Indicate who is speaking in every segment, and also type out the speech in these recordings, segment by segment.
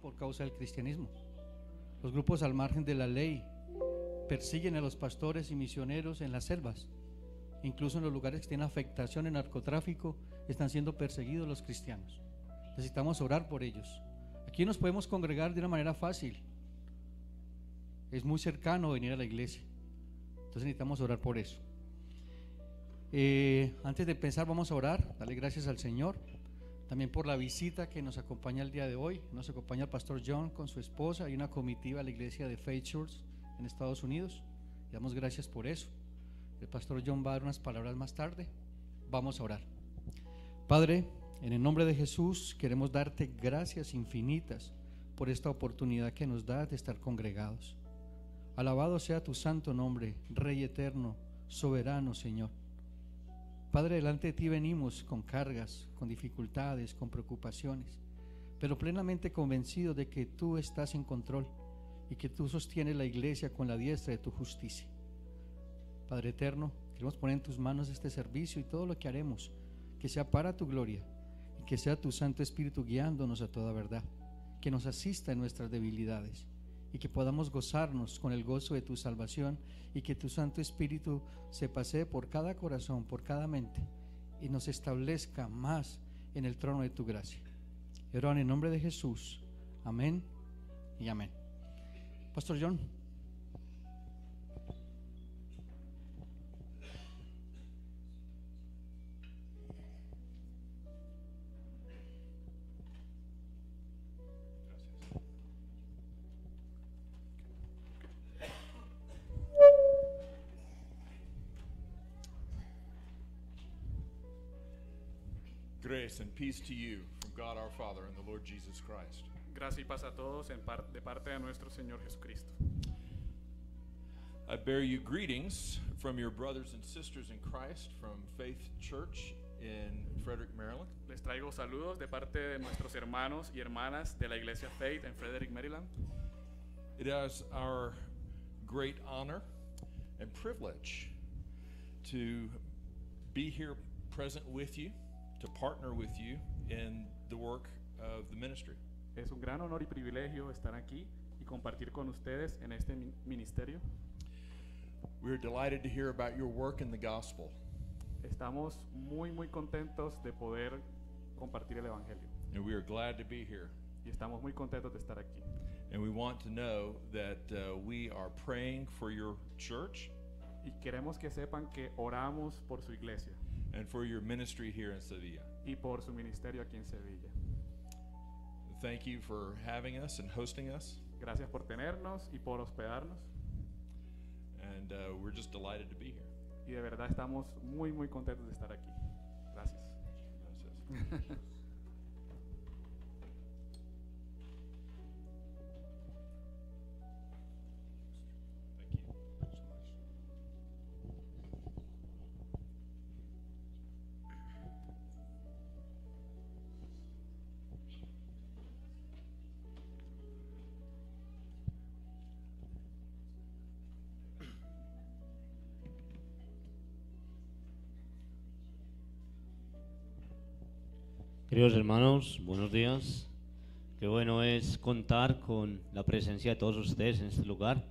Speaker 1: por causa del cristianismo. Los grupos al margen de la ley persiguen a los pastores y misioneros en las selvas. Incluso en los lugares que tienen afectación en narcotráfico están siendo perseguidos los cristianos. Necesitamos orar por ellos. Aquí nos podemos congregar de una manera fácil. Es muy cercano venir a la iglesia. Entonces necesitamos orar por eso. Antes de empezar vamos a orar, darle gracias al Señor también por la visita que nos acompaña el día de hoy. Nos acompaña el pastor John con su esposa y una comitiva a la iglesia de Faith Church en Estados Unidos. Le damos gracias por eso. El pastor John va a dar unas palabras más tarde. Vamos a orar. Padre, en el nombre de Jesús queremos darte gracias infinitas por esta oportunidad que nos das de estar congregados. Alabado sea tu santo nombre, Rey eterno, soberano, Señor. Padre, delante de ti venimos con cargas, con dificultades, con preocupaciones, pero plenamente convencidos de que tú estás en control y que tú sostienes la iglesia con la diestra de tu justicia. Padre eterno, queremos poner en tus manos este servicio y todo lo que haremos, que sea para tu gloria y que sea tu Santo Espíritu guiándonos a toda verdad, que nos asista en nuestras debilidades y que podamos gozarnos con el gozo de tu salvación y que tu Santo Espíritu se pasee por cada corazón, por cada mente y nos establezca más en el trono de tu gracia. Oro en el nombre de Jesús. Amén y amén. Pastor John.
Speaker 2: Grace and peace to you from God our Father and the Lord Jesus Christ.
Speaker 3: Gracia y paz a todos de parte de nuestro Señor Jesucristo.
Speaker 2: I bear you greetings from your brothers and sisters in Christ from Faith Church in Frederick, Maryland.
Speaker 3: Les traigo saludos de parte de nuestros hermanos y hermanas de la Iglesia Faith en Frederick, Maryland.
Speaker 2: It is our great honor and privilege to be here present with you, to partner with you in the work of the ministry.
Speaker 3: Es un gran honor y privilegio estar aquí y compartir con ustedes en este ministerio.
Speaker 2: We are delighted to hear about your work in the gospel.
Speaker 3: Estamos muy contentos de poder compartir el evangelio.
Speaker 2: And we are glad to be here.
Speaker 3: Y estamos muy contentos de estar aquí.
Speaker 2: And we want to know that we are praying for your church.
Speaker 3: Y queremos que sepan que oramos por su iglesia.
Speaker 2: And for your ministry here in Sevilla.
Speaker 3: Y por su ministerio aquí en Sevilla.
Speaker 2: Thank you for having us and hosting us.
Speaker 3: Gracias por tenernos y por hospedarnos.
Speaker 2: And we're just delighted to be here.
Speaker 3: Y de verdad estamos muy contentos de estar aquí. Gracias.
Speaker 2: Gracias.
Speaker 4: Queridos hermanos, buenos días. Qué bueno es contar con la presencia de todos ustedes en este lugar.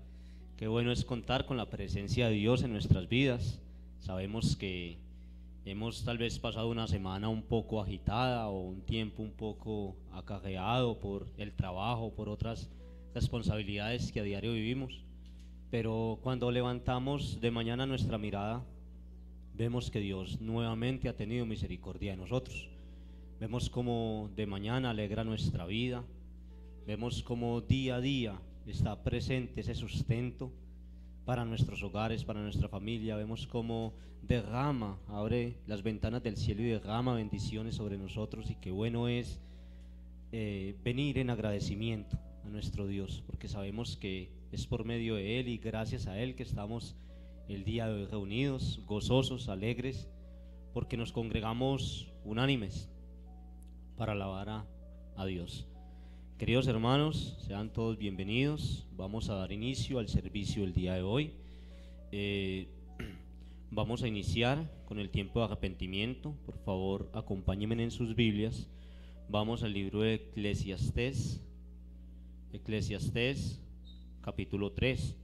Speaker 4: Qué bueno es contar con la presencia de Dios en nuestras vidas. Sabemos que hemos tal vez pasado una semana un poco agitada o un tiempo un poco acarreado por el trabajo, por otras responsabilidades que a diario vivimos. Pero cuando levantamos de mañana nuestra mirada, vemos que Dios nuevamente ha tenido misericordia de nosotros. Vemos cómo de mañana alegra nuestra vida, vemos cómo día a día está presente ese sustento para nuestros hogares, para nuestra familia. Vemos cómo abre las ventanas del cielo y derrama bendiciones sobre nosotros. Y qué bueno es venir en agradecimiento a nuestro Dios, porque sabemos que es por medio de Él y gracias a Él que estamos el día de hoy reunidos, gozosos, alegres, porque nos congregamos unánimes para alabar a Dios. Queridos hermanos, sean todos bienvenidos. Vamos a dar inicio al servicio del día de hoy. Vamos a iniciar con el tiempo de arrepentimiento. Por favor, acompáñenme en sus Biblias. Vamos al libro de Eclesiastés, Eclesiastés capítulo 3.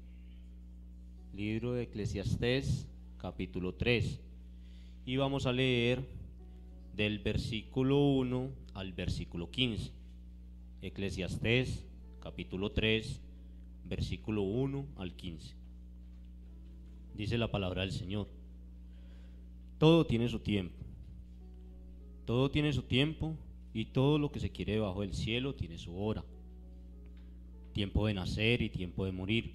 Speaker 4: Libro de Eclesiastés capítulo 3. Y vamos a leer del versículo 1 al versículo 15. Eclesiastés capítulo 3, versículo 1 al 15. Dice la palabra del Señor: todo tiene su tiempo. Todo tiene su tiempo, y todo lo que se quiere debajo del cielo tiene su hora. Tiempo de nacer y tiempo de morir.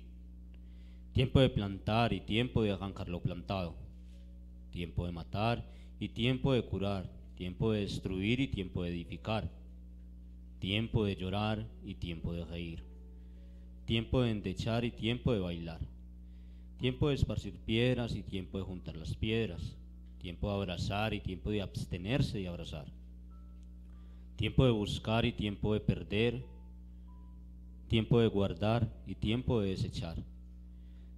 Speaker 4: Tiempo de plantar y tiempo de arrancar lo plantado. Tiempo de matar y tiempo de curar. Tiempo de destruir y tiempo de edificar. Tiempo de llorar y tiempo de reír. Tiempo de endechar y tiempo de bailar. Tiempo de esparcir piedras y tiempo de juntar las piedras. Tiempo de abrazar y tiempo de abstenerse de abrazar. Tiempo de buscar y tiempo de perder. Tiempo de guardar y tiempo de desechar.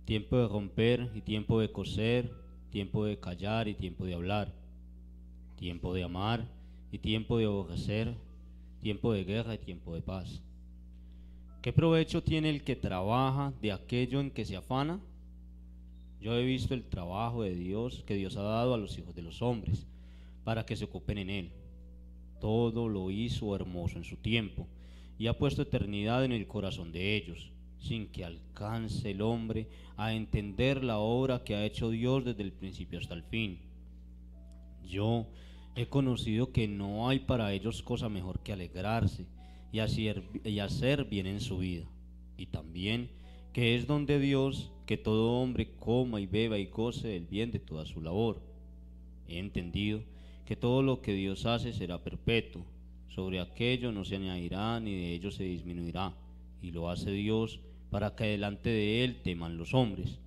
Speaker 4: Tiempo de romper y tiempo de coser. Tiempo de callar y tiempo de hablar. Tiempo de amar y tiempo de aborrecer. Tiempo de guerra y tiempo de paz. ¿Qué provecho tiene el que trabaja de aquello en que se afana? Yo he visto el trabajo de Dios que Dios ha dado a los hijos de los hombres para que se ocupen en él. Todo lo hizo hermoso en su tiempo y ha puesto eternidad en el corazón de ellos, sin que alcance el hombre a entender la obra que ha hecho Dios desde el principio hasta el fin. Yo he conocido que no hay para ellos cosa mejor que alegrarse y hacer bien en su vida, y también que es don de Dios que todo hombre coma y beba y goce del bien de toda su labor. He entendido que todo lo que Dios hace será perpetuo, sobre aquello no se añadirá ni de ello se disminuirá, y lo hace Dios para que delante de él teman los hombres.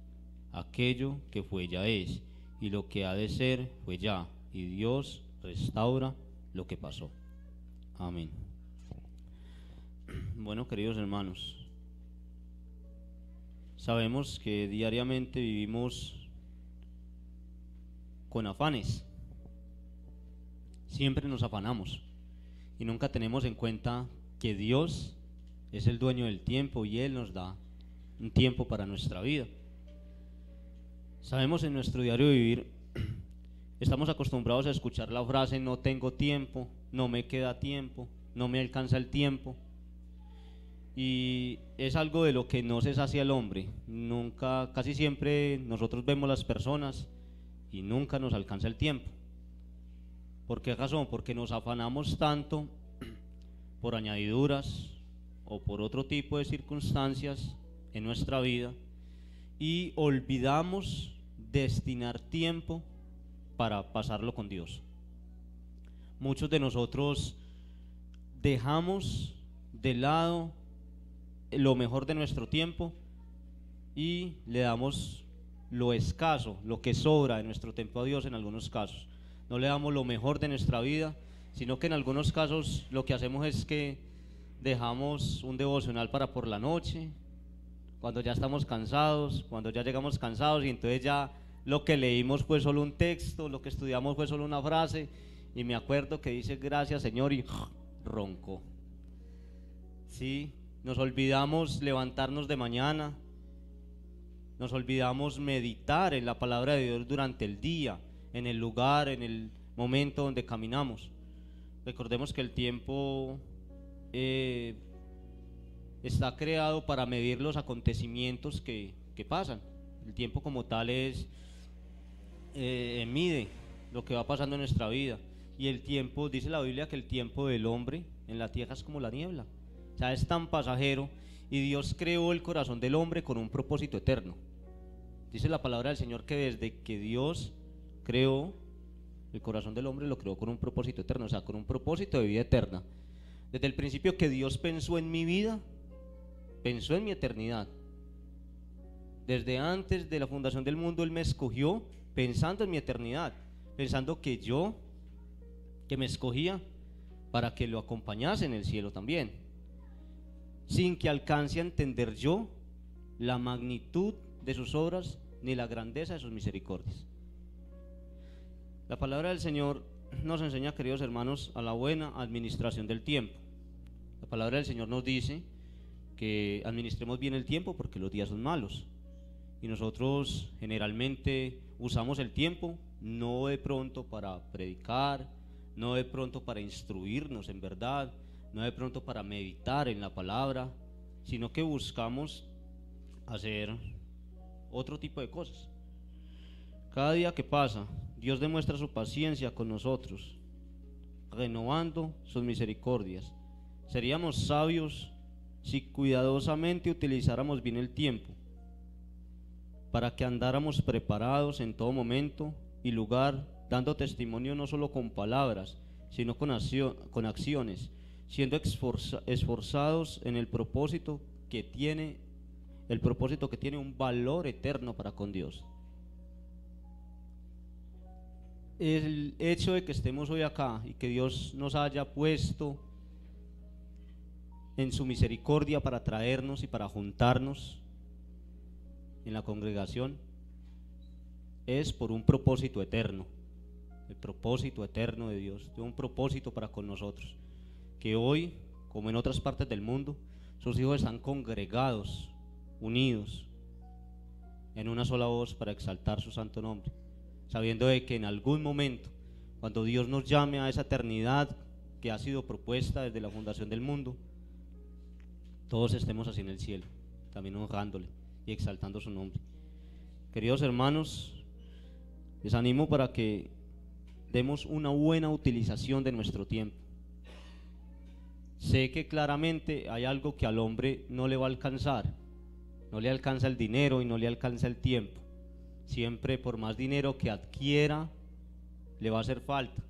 Speaker 4: Aquello que fue ya es, y lo que ha de ser fue ya, y Dios restaura lo que pasó. Amén. Bueno, queridos hermanos, sabemos que diariamente vivimos con afanes. Siempre nos afanamos y nunca tenemos en cuenta que Dios es el dueño del tiempo y Él nos da un tiempo para nuestra vida. Sabemos en nuestro diario vivir, estamos acostumbrados a escuchar la frase: no tengo tiempo, no me queda tiempo, no me alcanza el tiempo. Y es algo de lo que no se sacia el hombre. Nunca, casi siempre nosotros vemos las personas y nunca nos alcanza el tiempo. ¿Por qué razón? Porque nos afanamos tanto por añadiduras o por otro tipo de circunstancias en nuestra vida y olvidamos destinar tiempo para pasarlo con Dios. Muchos de nosotros dejamos de lado lo mejor de nuestro tiempo y le damos lo escaso, lo que sobra de nuestro tiempo a Dios en algunos casos. No le damos lo mejor de nuestra vida, sino que en algunos casos lo que hacemos es que dejamos un devocional para por la noche, cuando ya estamos cansados, cuando ya llegamos cansados, y entonces ya lo que leímos fue solo un texto, lo que estudiamos fue solo una frase, y me acuerdo que dice gracias Señor y roncó. Sí, nos olvidamos levantarnos de mañana, nos olvidamos meditar en la palabra de Dios durante el día, en el lugar, en el momento donde caminamos. Recordemos que el tiempo está creado para medir los acontecimientos que pasan. El tiempo como tal mide lo que va pasando en nuestra vida. Y el tiempo, dice la Biblia que el tiempo del hombre en la tierra es como la niebla. O sea, es tan pasajero, y Dios creó el corazón del hombre con un propósito eterno. Dice la palabra del Señor que desde que Dios creó el corazón del hombre, lo creó con un propósito eterno, o sea, con un propósito de vida eterna. Desde el principio que Dios pensó en mi vida, pensó en mi eternidad. Desde antes de la fundación del mundo, Él me escogió pensando en mi eternidad, pensando que me escogía para que lo acompañase en el cielo también, sin que alcance a entender yo la magnitud de sus obras ni la grandeza de sus misericordias. La palabra del Señor nos enseña, queridos hermanos, a la buena administración del tiempo. La palabra del Señor nos dice que administremos bien el tiempo porque los días son malos. Y nosotros generalmente usamos el tiempo no de pronto para predicar, no de pronto para instruirnos en verdad, no de pronto para meditar en la palabra, sino que buscamos hacer otro tipo de cosas. Cada día que pasa, Dios demuestra su paciencia con nosotros, renovando sus misericordias. Seríamos sabios si cuidadosamente utilizáramos bien el tiempo, para que andáramos preparados en todo momento y lugar, dando testimonio no solo con palabras, sino con acciones, siendo esforzados en el propósito que tiene un valor eterno para con Dios. El hecho de que estemos hoy acá y que Dios nos haya puesto en su misericordia para traernos y para juntarnos en la congregación es por un propósito eterno, el propósito eterno de Dios, de un propósito para con nosotros, que hoy, como en otras partes del mundo, sus hijos están congregados, unidos en una sola voz para exaltar su santo nombre, sabiendo de que en algún momento, cuando Dios nos llame a esa eternidad que ha sido propuesta desde la fundación del mundo, todos estemos así en el cielo, también honrándole y exaltando su nombre. Queridos hermanos, les animo para que demos una buena utilización de nuestro tiempo. Sé que claramente hay algo que al hombre no le va a alcanzar, no le alcanza el dinero y no le alcanza el tiempo. Siempre por más dinero que adquiera le va a hacer falta,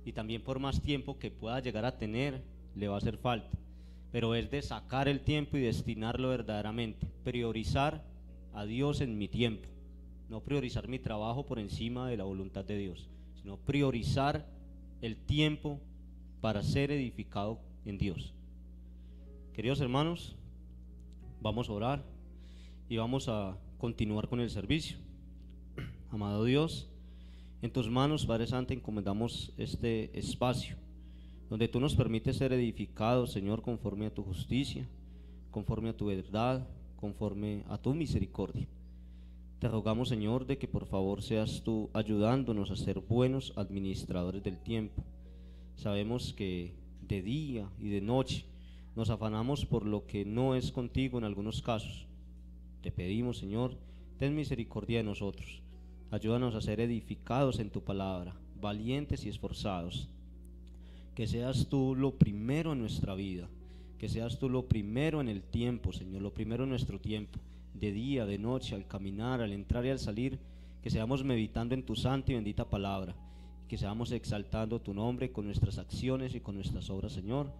Speaker 4: y también por más tiempo que pueda llegar a tener le va a hacer falta, pero es de sacar el tiempo y destinarlo verdaderamente, priorizar a Dios en mi tiempo, no priorizar mi trabajo por encima de la voluntad de Dios, sino priorizar el tiempo para ser edificado en Dios. Queridos hermanos, vamos a orar y vamos a continuar con el servicio. Amado Dios, en tus manos, Padre Santo, encomendamos este espacio donde tú nos permites ser edificados, Señor, conforme a tu justicia, conforme a tu verdad, conforme a tu misericordia. Te rogamos, Señor, de que por favor seas tú ayudándonos a ser buenos administradores del tiempo. Sabemos que de día y de noche nos afanamos por lo que no es contigo en algunos casos. Te pedimos, Señor, ten misericordia de nosotros. Ayúdanos a ser edificados en tu palabra, valientes y esforzados. Que seas tú lo primero en nuestra vida, que seas tú lo primero en el tiempo, Señor, lo primero en nuestro tiempo, de día, de noche, al caminar, al entrar y al salir, que seamos meditando en tu santa y bendita palabra, que seamos exaltando tu nombre con nuestras acciones y con nuestras obras, Señor.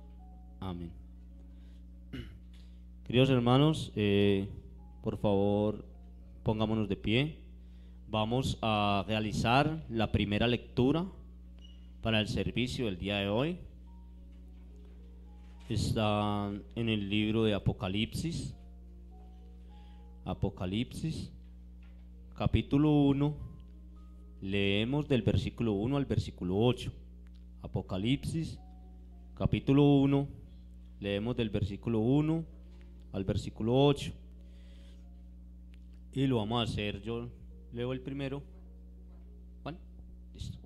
Speaker 4: Amén. Queridos hermanos, por favor, pongámonos de pie. Vamos a realizar la primera lectura para el servicio del día de hoy. Está en el libro de Apocalipsis. Apocalipsis, capítulo 1, leemos del versículo 1 al versículo 8. Apocalipsis, capítulo 1, leemos del versículo 1 al versículo 8. Y lo vamos a hacer, yo leo el primero. Juan, listo.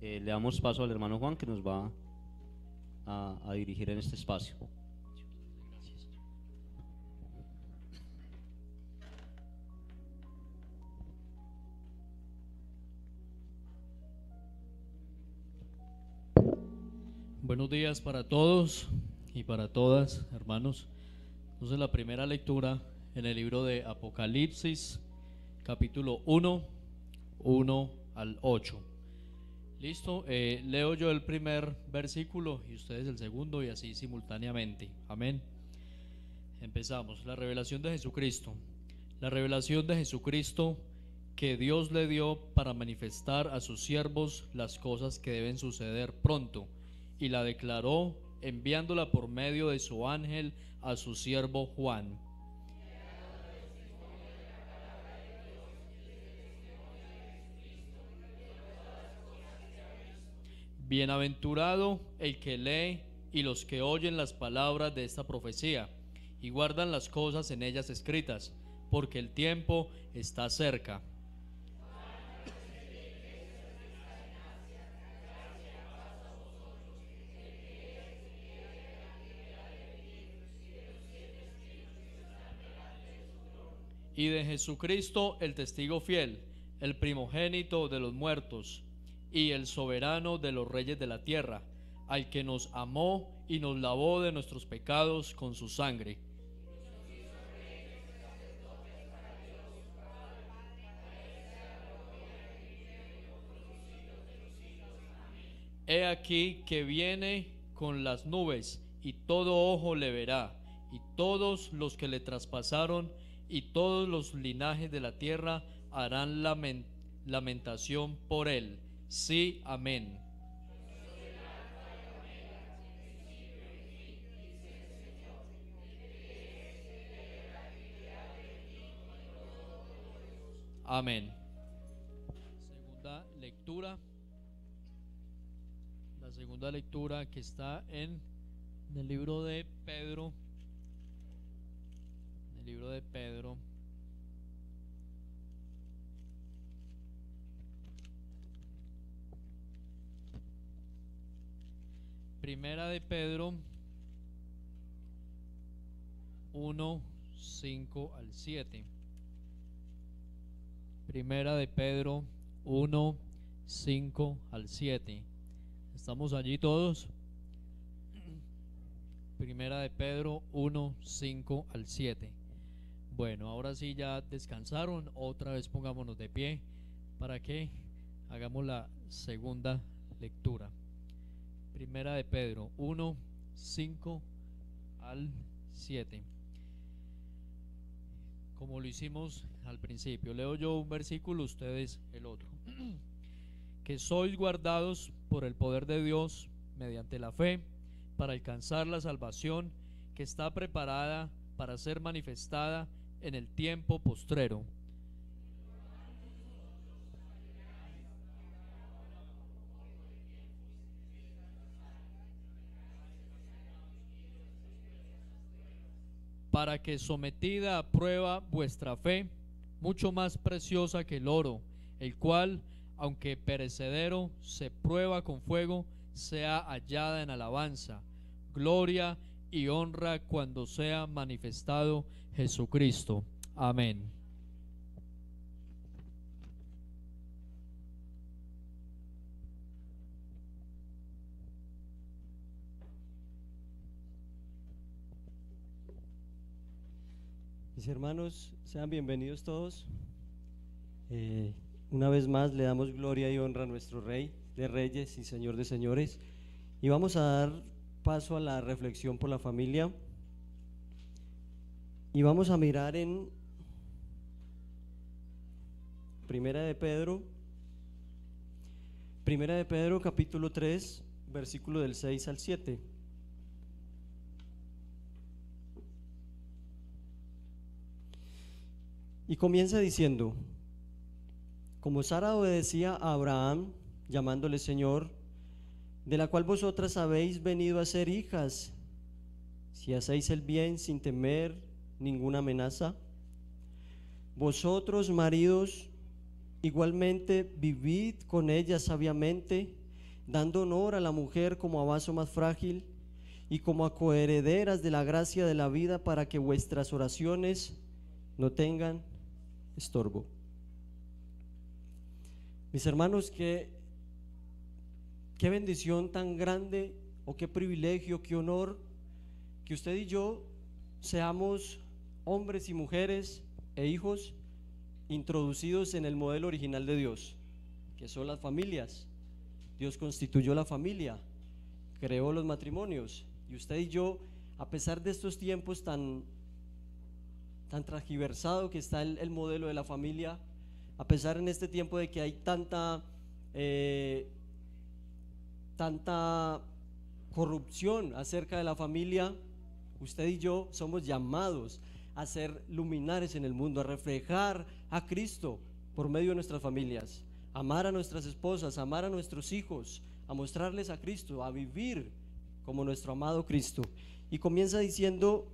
Speaker 4: Le damos paso al hermano Juan, que nos va a dirigir en este espacio.
Speaker 5: Buenos días para todos y para todas, hermanos. Entonces, la primera lectura en el libro de Apocalipsis, capítulo 1, 1 al 8. Listo, leo yo el primer versículo y ustedes el segundo, y así simultáneamente. Amén. Empezamos. La revelación de Jesucristo. La revelación de Jesucristo que Dios le dio para manifestar a sus siervos las cosas que deben suceder pronto, y la declaró enviándola por medio de su ángel a su siervo Juan. Bienaventurado el que lee y los que oyen las palabras de esta profecía y guardan las cosas en ellas escritas, porque el tiempo está cerca. Y de Jesucristo, el testigo fiel, el primogénito de los muertos y el soberano de los reyes de la tierra, al que nos amó y nos lavó de nuestros pecados con su sangre. He aquí que viene con las nubes, y todo ojo le verá, y todos los que le traspasaron, y todos los linajes de la tierra harán lamentación por él. Sí, amén. Amén. Segunda lectura. La segunda lectura que está en el libro de Pedro. En el libro de Pedro. Primera de Pedro 1, 5 al 7. Primera de Pedro 1, 5 al 7. ¿Estamos allí todos? Primera de Pedro 1, 5 al 7. Bueno, ahora sí ya descansaron. Otra vez pongámonos de pie para que hagamos la segunda lectura. Primera de Pedro 1, 5 al 7. Como lo hicimos al principio, leo yo un versículo, ustedes el otro. Que sois guardados por el poder de Dios mediante la fe para alcanzar la salvación que está preparada para ser manifestada en el tiempo postrero. Para que sometida a prueba vuestra fe, mucho más preciosa que el oro, el cual, aunque perecedero, se prueba con fuego, sea hallada en alabanza, gloria y honra cuando sea manifestado Jesucristo. Amén.
Speaker 6: Mis hermanos, sean bienvenidos todos. Una vez más le damos gloria y honra a nuestro Rey de Reyes y Señor de Señores. Y vamos a dar paso a la reflexión por la familia. Y vamos a mirar en Primera de Pedro capítulo 3, versículo del 6 al 7. Y comienza diciendo: como Sara obedecía a Abraham, llamándole Señor, de la cual vosotras habéis venido a ser hijas, si hacéis el bien sin temer ninguna amenaza. Vosotros, maridos, igualmente vivid con ella sabiamente, dando honor a la mujer como a vaso más frágil y como a coherederas de la gracia de la vida, para que vuestras oraciones no tengan estorbo. Mis hermanos, qué bendición tan grande, o qué privilegio, qué honor, que usted y yo seamos hombres y mujeres e hijos introducidos en el modelo original de Dios, que son las familias. Dios constituyó la familia, creó los matrimonios, y usted y yo, a pesar de estos tiempos tan transgiversado que está el modelo de la familia, a pesar en este tiempo de que hay tanta corrupción acerca de la familia, usted y yo somos llamados a ser luminares en el mundo, a reflejar a Cristo por medio de nuestras familias, amar a nuestras esposas, amar a nuestros hijos, a mostrarles a Cristo, a vivir como nuestro amado Cristo. Y comienza diciendo,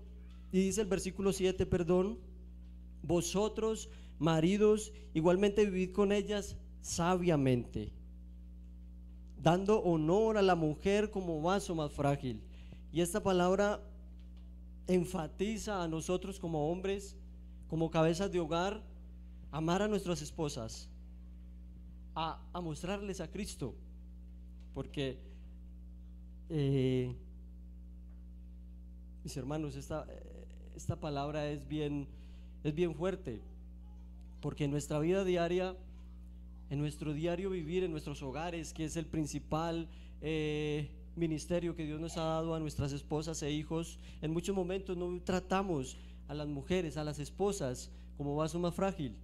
Speaker 6: y dice el versículo 7, perdón, vosotros, maridos, igualmente vivid con ellas sabiamente, dando honor a la mujer como vaso más frágil. Y esta palabra enfatiza a nosotros como hombres, como cabezas de hogar, amar a nuestras esposas, a mostrarles a Cristo, porque mis hermanos, esta palabra es bien fuerte, porque en nuestra vida diaria, en nuestro diario vivir, en nuestros hogares, que es el principal ministerio que Dios nos ha dado a nuestras esposas e hijos, en muchos momentos no tratamos a las mujeres, a las esposas, como vaso más frágil.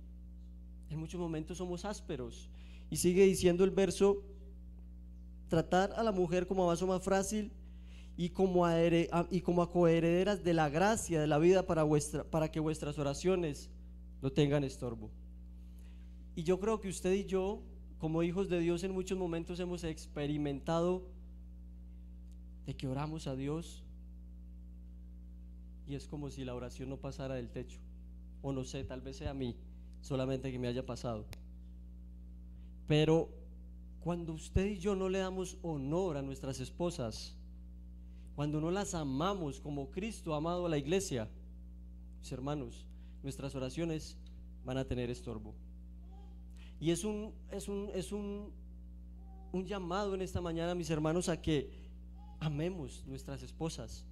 Speaker 6: En muchos momentos somos ásperos. Y sigue diciendo el verso, tratar a la mujer como vaso más frágil y como a coherederas de la gracia de la vida para que vuestras oraciones no tengan estorbo. Y yo creo que usted y yo, como hijos de Dios, en muchos momentos hemos experimentado de que oramos a Dios y es como si la oración no pasara del techo, o no sé, tal vez sea a mí solamente que me haya pasado. Pero cuando usted y yo no le damos honor a nuestras esposas, cuando no las amamos como Cristo ha amado a la iglesia, mis hermanos, nuestras oraciones van a tener estorbo. Y es un llamado en esta mañana, mis hermanos, a que amemos nuestras esposas,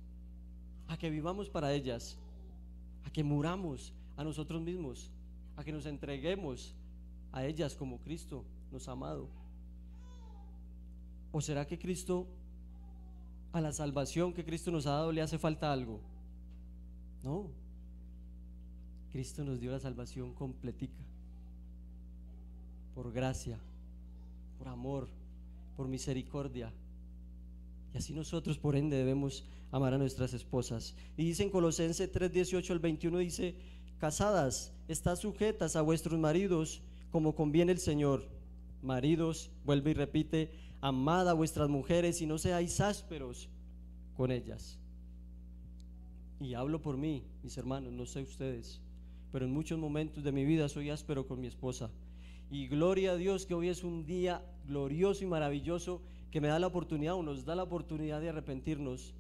Speaker 6: a que vivamos para ellas, a que muramos a nosotros mismos, a que nos entreguemos a ellas como Cristo nos ha amado. ¿O será que Cristo, a la salvación que Cristo nos ha dado, le hace falta algo? No, Cristo nos dio la salvación completica, por gracia, por amor, por misericordia. Y así nosotros por ende debemos amar a nuestras esposas. Y dice en Colosenses 3:18 al 21, dice: casadas, estad sujetas a vuestros maridos como conviene el Señor. Maridos, vuelve y repite, amad a vuestras mujeres y no seáis ásperos con ellas. Y hablo por mí, mis hermanos, no sé ustedes, pero en muchos momentos de mi vida soy áspero con mi esposa. Y gloria a Dios que hoy es un día glorioso y maravilloso que me da la oportunidad, o nos da la oportunidad de arrepentirnos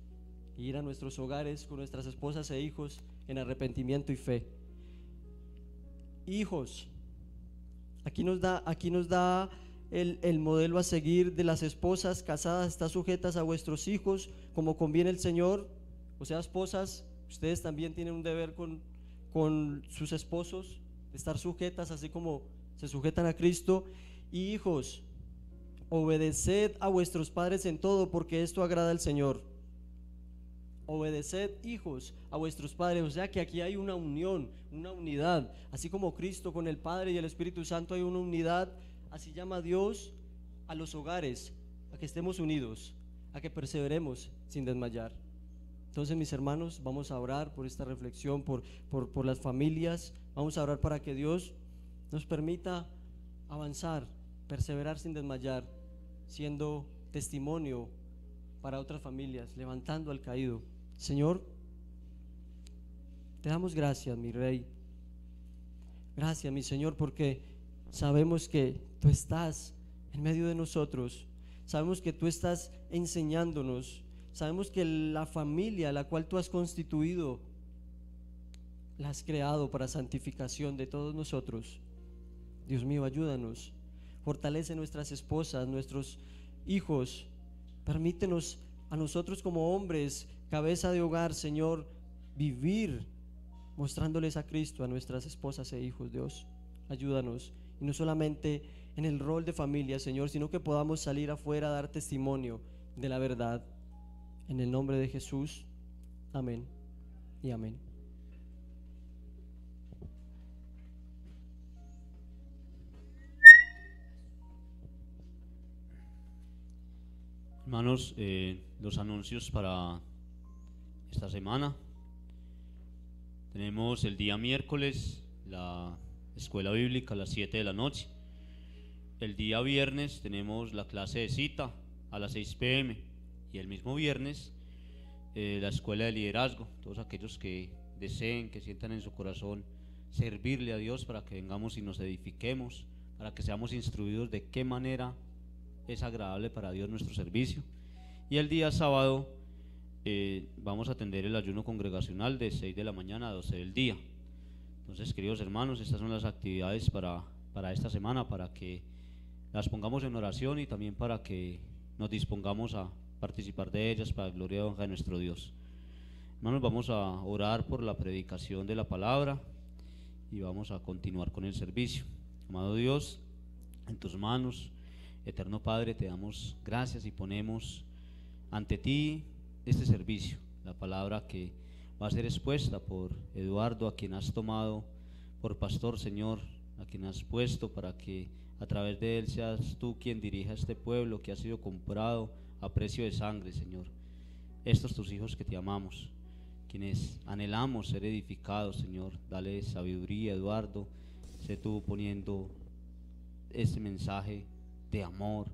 Speaker 6: e ir a nuestros hogares con nuestras esposas e hijos en arrepentimiento y fe. Hijos, aquí nos da el modelo a seguir de las esposas casadas. Están sujetas a vuestros hijos como conviene el Señor. O sea, esposas, ustedes también tienen un deber con sus esposos, de estar sujetas así como se sujetan a Cristo. Y hijos, obedeced a vuestros padres en todo, porque esto agrada al Señor. Obedeced, hijos, a vuestros padres. O sea que aquí hay una unión, una unidad. Así como Cristo con el Padre y el Espíritu Santo hay una unidad, así llama Dios a los hogares, a que estemos unidos, a que perseveremos sin desmayar. Entonces, mis hermanos, vamos a orar por esta reflexión, por las familias. Vamos a orar para que Dios nos permita avanzar, perseverar sin desmayar, siendo testimonio para otras familias, levantando al caído. Señor, te damos gracias, mi Rey. Gracias, mi Señor, porque sabemos que tú estás en medio de nosotros. Sabemos que tú estás enseñándonos. Sabemos que la familia la cual tú has constituido, la has creado para santificación de todos nosotros. Dios mío, ayúdanos. Fortalece nuestras esposas, nuestros hijos. Permítenos a nosotros como hombres, cabeza de hogar, Señor, vivir mostrándoles a Cristo a nuestras esposas e hijos. Dios, ayúdanos. Y no solamente en el rol de familia, Señor, sino que podamos salir afuera a dar testimonio de la verdad. En el nombre de Jesús, amén y amén.
Speaker 4: Hermanos, los anuncios para esta semana. Tenemos el día miércoles la escuela bíblica a las 7 de la noche. El día viernes tenemos la clase de cita a las 6 p.m. y el mismo viernes la escuela de liderazgo. Todos aquellos que deseen, que sientan en su corazón servirle a Dios, para que vengamos y nos edifiquemos, para que seamos instruidos de qué manera es agradable para Dios nuestro servicio. Y el día sábado vamos a atender el ayuno congregacional de 6 de la mañana a 12 del día. Entonces, queridos hermanos, estas son las actividades para esta semana, para que las pongamos en oración y también para que nos dispongamos a participar de ellas para la gloria y honra de nuestro Dios. Hermanos, vamos a orar por la predicación de la palabra y vamos a continuar con el servicio. Amado Dios, en tus manos, eterno Padre, te damos gracias y ponemos ante ti este servicio, la palabra que va a ser expuesta por Eduardo, a quien has tomado por pastor, Señor, a quien has puesto para que a través de él seas tú quien dirija a este pueblo que ha sido comprado a precio de sangre, Señor. Estos tus hijos que te amamos, quienes anhelamos ser edificados, Señor, dale sabiduría, Eduardo. Sé tú poniendo ese mensaje de amor,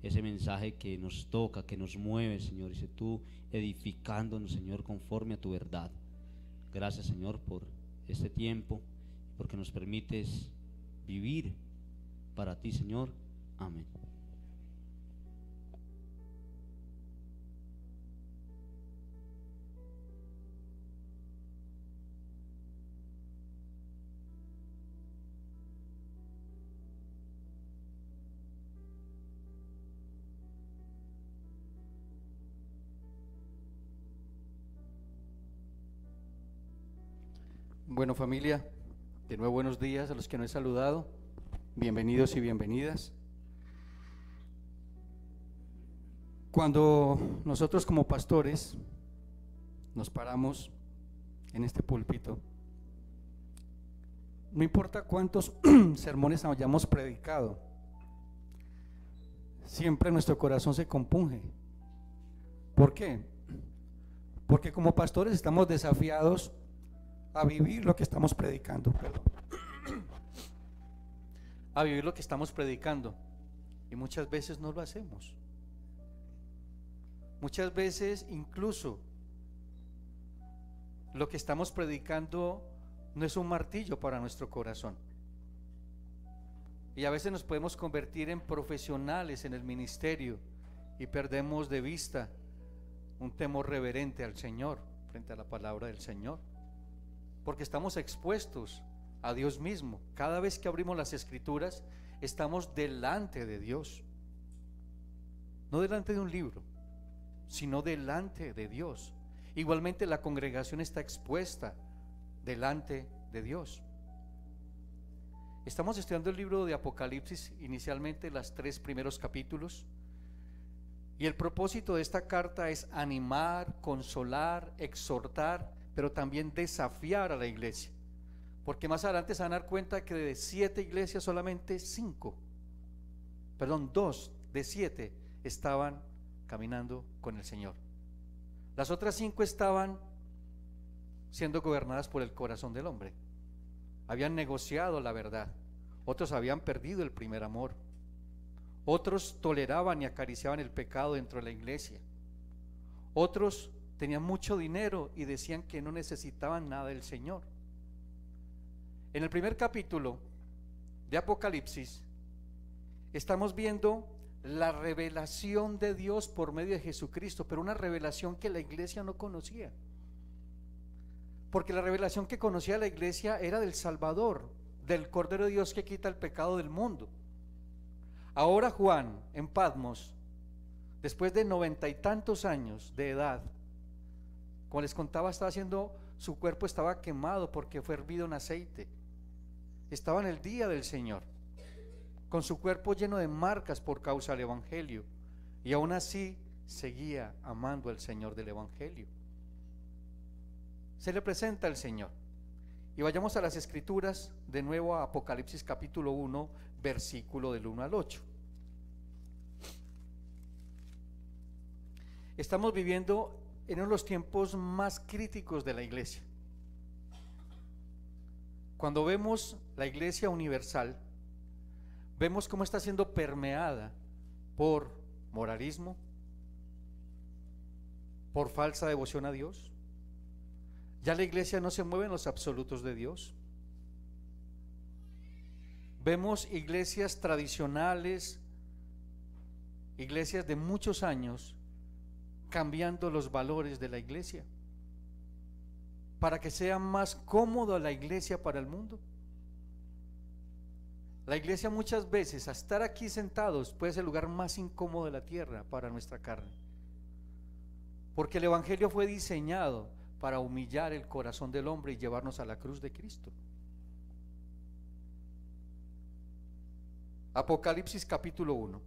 Speaker 4: ese mensaje que nos toca, que nos mueve, Señor, y sé tú edificándonos, Señor, conforme a tu verdad. Gracias, Señor, por este tiempo, porque nos permites vivir para ti, Señor. Amén.
Speaker 1: Bueno, familia, de nuevo buenos días a los que no he saludado, bienvenidos y bienvenidas. Cuando nosotros como pastores nos paramos en este púlpito, no importa cuántos sermones hayamos predicado, siempre nuestro corazón se compunge. ¿Por qué? Porque como pastores estamos desafiados a vivir lo que estamos predicando, a vivir lo que estamos predicando, y muchas veces no lo hacemos. Muchas veces incluso lo que estamos predicando no es un martillo para nuestro corazón, y a veces nos podemos convertir en profesionales en el ministerio y perdemos de vista un temor reverente al Señor frente a la palabra del Señor, porque estamos expuestos a Dios mismo. Cada vez que abrimos las Escrituras estamos delante de Dios, no delante de un libro, sino delante de Dios. Igualmente la congregación está expuesta delante de Dios. Estamos estudiando el libro de Apocalipsis, inicialmente los 3 primeros capítulos, y el propósito de esta carta es animar, consolar, exhortar, pero también desafiar a la iglesia, porque más adelante se van a dar cuenta que de 7 iglesias solamente 2 de 7 estaban caminando con el Señor. Las otras 5 estaban siendo gobernadas por el corazón del hombre, habían negociado la verdad, otros habían perdido el primer amor, otros toleraban y acariciaban el pecado dentro de la iglesia, otros tenían mucho dinero y decían que no necesitaban nada del Señor. En el primer capítulo de Apocalipsis estamos viendo la revelación de Dios por medio de Jesucristo, pero una revelación que la iglesia no conocía, porque la revelación que conocía la iglesia era del Salvador, del Cordero de Dios que quita el pecado del mundo. Ahora Juan en Patmos, después de 90 y tantos años de edad, como les contaba, su cuerpo estaba quemado porque fue hervido en aceite. Estaba en el día del Señor, con su cuerpo lleno de marcas por causa del Evangelio, y aún así seguía amando al Señor del Evangelio. Se le presenta al Señor, y vayamos a las Escrituras, de nuevo a Apocalipsis capítulo 1, versículo del 1 al 8. Estamos viviendo en uno de los tiempos más críticos de la iglesia. Cuando vemos la iglesia universal, vemos cómo está siendo permeada por moralismo, por falsa devoción a Dios. Ya la iglesia no se mueve en los absolutos de Dios. Vemos iglesias tradicionales, iglesias de muchos años, cambiando los valores de la iglesia para que sea más cómoda la iglesia para el mundo. La iglesia muchas veces, a estar aquí sentados, puede ser el lugar más incómodo de la tierra para nuestra carne, porque el evangelio fue diseñado para humillar el corazón del hombre y llevarnos a la cruz de Cristo. Apocalipsis capítulo 1.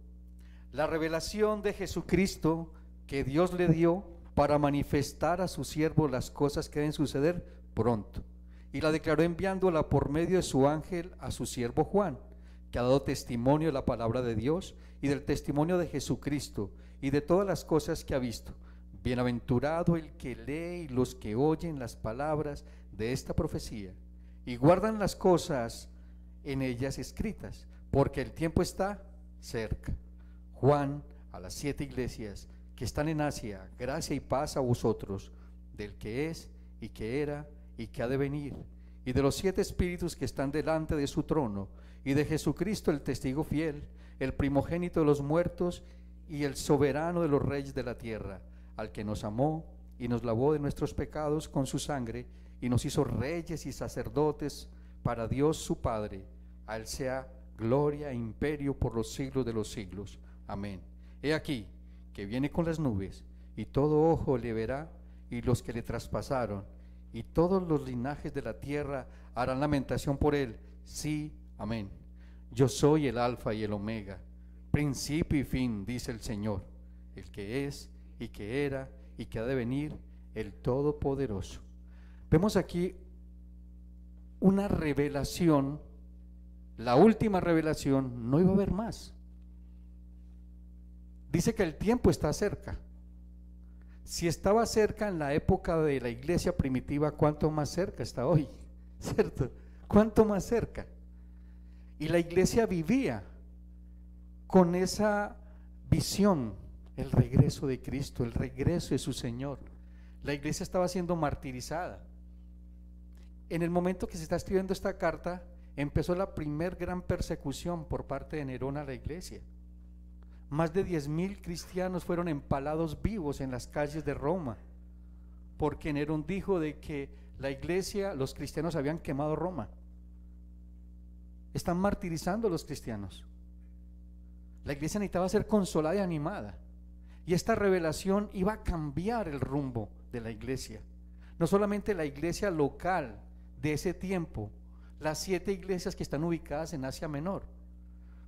Speaker 1: La revelación de Jesucristo que Dios le dio para manifestar a su siervo las cosas que deben suceder pronto, y la declaró enviándola por medio de su ángel a su siervo Juan, que ha dado testimonio de la palabra de Dios y del testimonio de Jesucristo y de todas las cosas que ha visto. Bienaventurado el que lee y los que oyen las palabras de esta profecía y guardan las cosas en ellas escritas, porque el tiempo está cerca. Juan, a las 7 iglesias que están en Asia, gracia y paz a vosotros, del que es y que era y que ha de venir, y de los 7 espíritus que están delante de su trono, y de Jesucristo el testigo fiel, el primogénito de los muertos y el soberano de los reyes de la tierra, al que nos amó y nos lavó de nuestros pecados con su sangre y nos hizo reyes y sacerdotes para Dios su Padre. A él sea gloria e imperio por los siglos de los siglos. Amén. He aquí que viene con las nubes, y todo ojo le verá, y los que le traspasaron, y todos los linajes de la tierra harán lamentación por él. Sí, amén. Yo soy el alfa y el omega, principio y fin, dice el Señor, el que es y que era y que ha de venir, el Todopoderoso. Vemos aquí una revelación, la última revelación. No iba a haber más. Dice que el tiempo está cerca. Si estaba cerca en la época de la iglesia primitiva, ¿cuánto más cerca está hoy? ¿Cierto? ¿Cuánto más cerca? Y la iglesia vivía con esa visión, el regreso de Cristo, el regreso de su Señor. La iglesia estaba siendo martirizada. En el momento que se está escribiendo esta carta, empezó la primer gran persecución por parte de Nerón a la iglesia. Más de 10,000 cristianos fueron empalados vivos en las calles de Roma, porque Nerón dijo de que la iglesia, los cristianos habían quemado Roma. Están martirizando a los cristianos. La iglesia necesitaba ser consolada y animada, y esta revelación iba a cambiar el rumbo de la iglesia. No solamente la iglesia local de ese tiempo, las 7 iglesias que están ubicadas en Asia Menor,